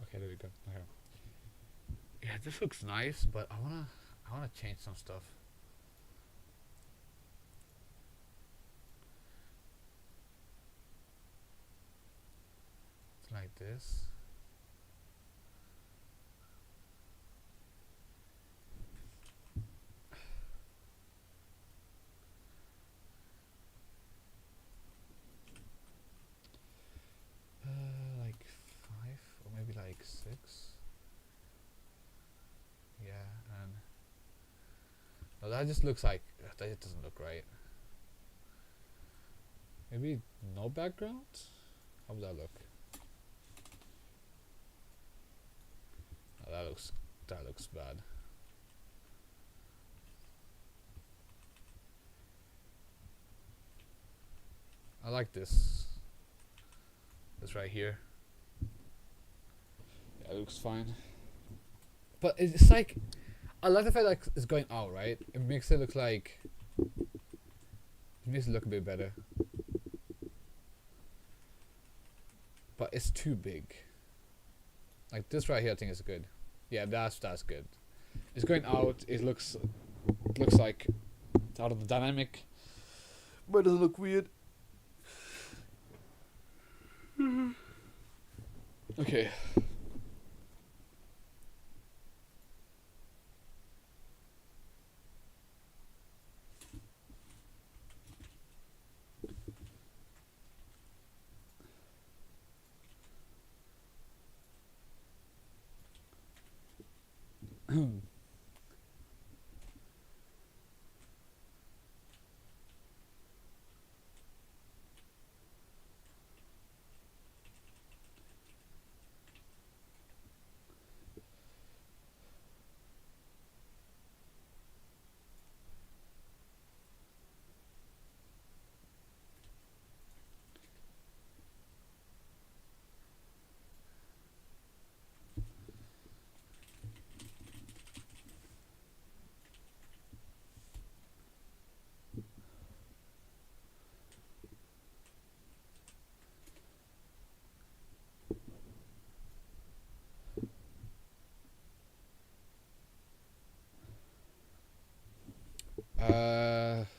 Okay, there we go. Okay. Yeah, this looks nice, but I wanna change some stuff. It's like this. Like 5 or maybe like 6. Yeah, and no, that just looks like that. Just doesn't look right. Maybe no background. How would that look? Oh, that looks bad. I like this. This right here. Yeah, it looks fine. But it's like I like the fact that it's going out, right? It makes it look like it makes it look a bit better. But it's too big. Like this right here, I think is good. Yeah, that's good. It's going out. It looks like it's out of the dynamic, but it doesn't look weird. Okay.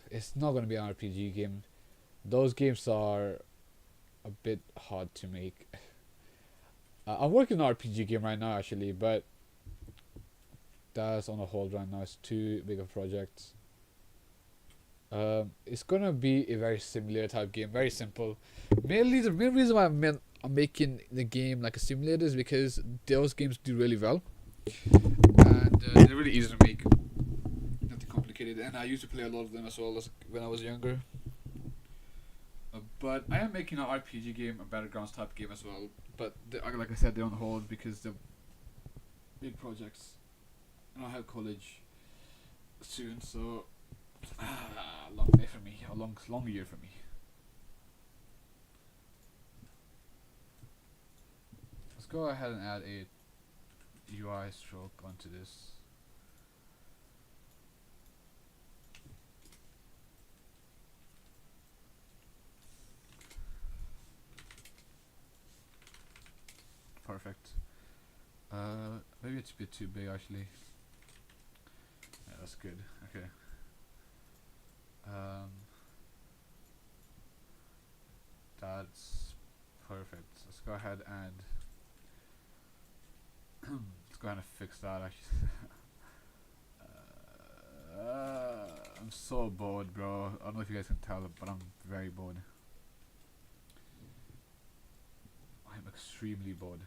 It's not gonna be an RPG game. Those games are a bit hard to make. I'm working on an RPG game right now, actually, but that's on a hold right now. It's too big of a project. It's gonna be a very simulator type game, very simple. Mainly, the main reason why I'm making the game like a simulator is because those games do really well, and they're really easy to make, nothing complicated. And I used to play a lot of them as well as when I was younger. But I am making an RPG game, a Battlegrounds type game as well. But like I said, they're on hold because they're big projects, and I have college soon, so long day for me, a long year for me. Let's go ahead and add a UI stroke onto this. Perfect. Maybe it's a bit too big actually. Yeah, that's good. Okay. That's perfect. Let's go ahead and let's go ahead and fix that actually. I'm so bored, bro. I don't know if you guys can tell, but I'm very bored. I'm extremely bored.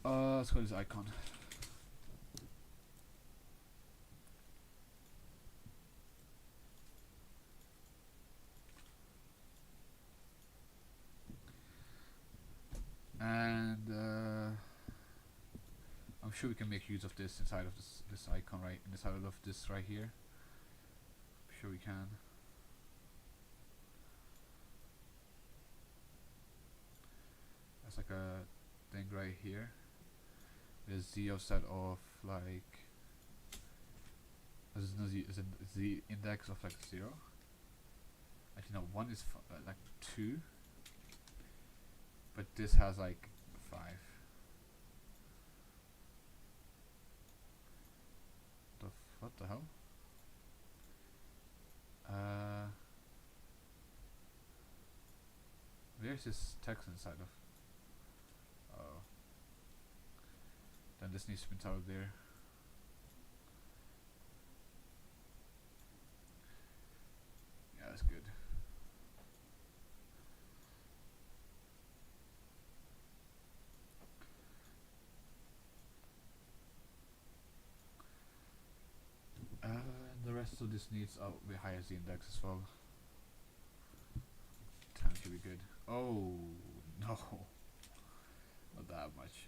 Let's go to this icon. And I'm sure we can make use of this inside of this icon right inside of this right here. I'm sure we can. That's like a thing right here. There's zero set of like there's no z index of like 0. Actually no, 1 is like 2, but this has like 5. What the hell? Where's this text inside of? Oh, then this needs to be out there. Yeah, that's good. The rest of this needs a higher z index as well. 10 should be good. Oh no, not that much.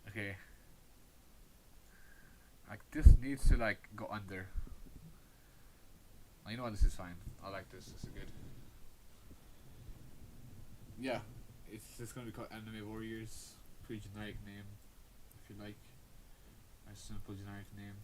Okay, like this needs to like go under. You know what? This is fine. I like this. This is good. Yeah, it's just gonna be called Anime Warriors. Pretty generic name, if you like. A simple generic name.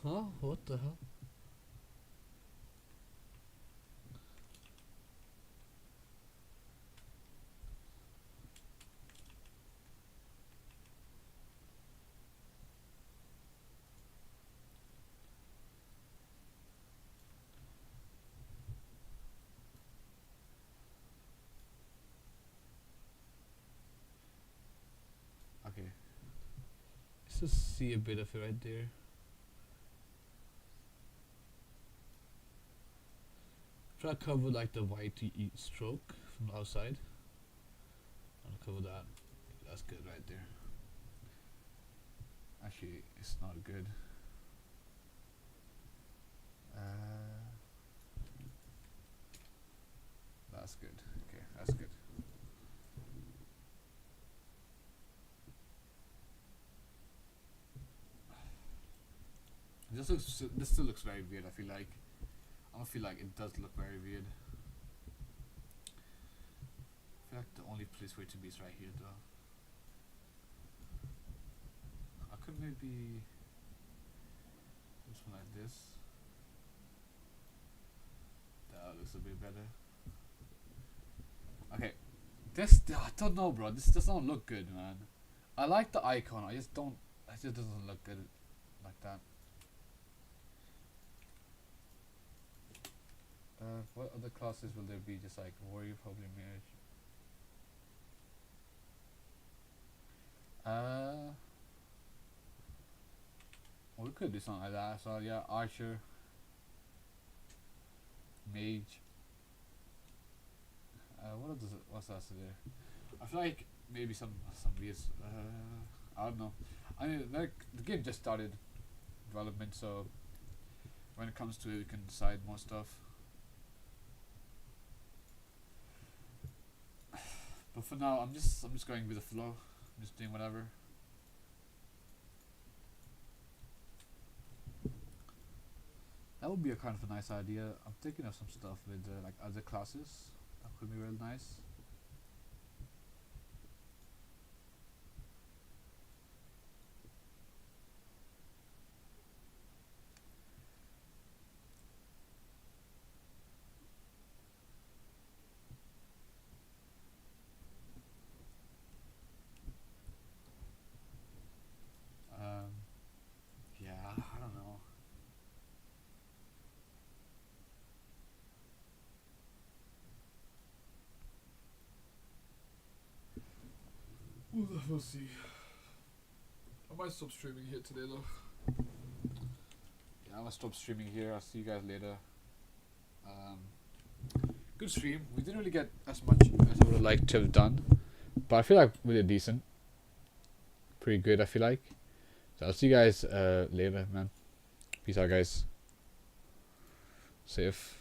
Huh? What the hell? Okay. Let's just see a bit of it right there. Try to cover like the white stroke from the outside. I'll cover that. That's good right there. Actually, it's not good. That's good. Okay, that's good. This still looks very weird. I feel like it does look very weird. I feel like the only place for it to be is right here, though. I could maybe do something like this. That looks a bit better. Okay, this I don't know, bro. This does not look good, man. I like the icon. I just don't. It just doesn't look good like that. What other classes will there be? Just like warrior, probably marriage. Well, we could do something like that. So yeah, archer, mage. What's else there? I feel like maybe some weird. I don't know. I mean, like the game just started development, so when it comes to it, we can decide more stuff. But for now, I'm just going with the flow. I'm just doing whatever. That would be a kind of a nice idea. I'm thinking of some stuff with like other classes. That could be real nice. Yeah, I don't know. We'll see. I might stop streaming here today though. Yeah, I'm gonna stop streaming here. I'll see you guys later. Good stream. We didn't really get as much as I would have liked to have done, but I feel like we did decent. Pretty good, I feel like. So I'll see you guys later, man. Peace out, guys. Safe.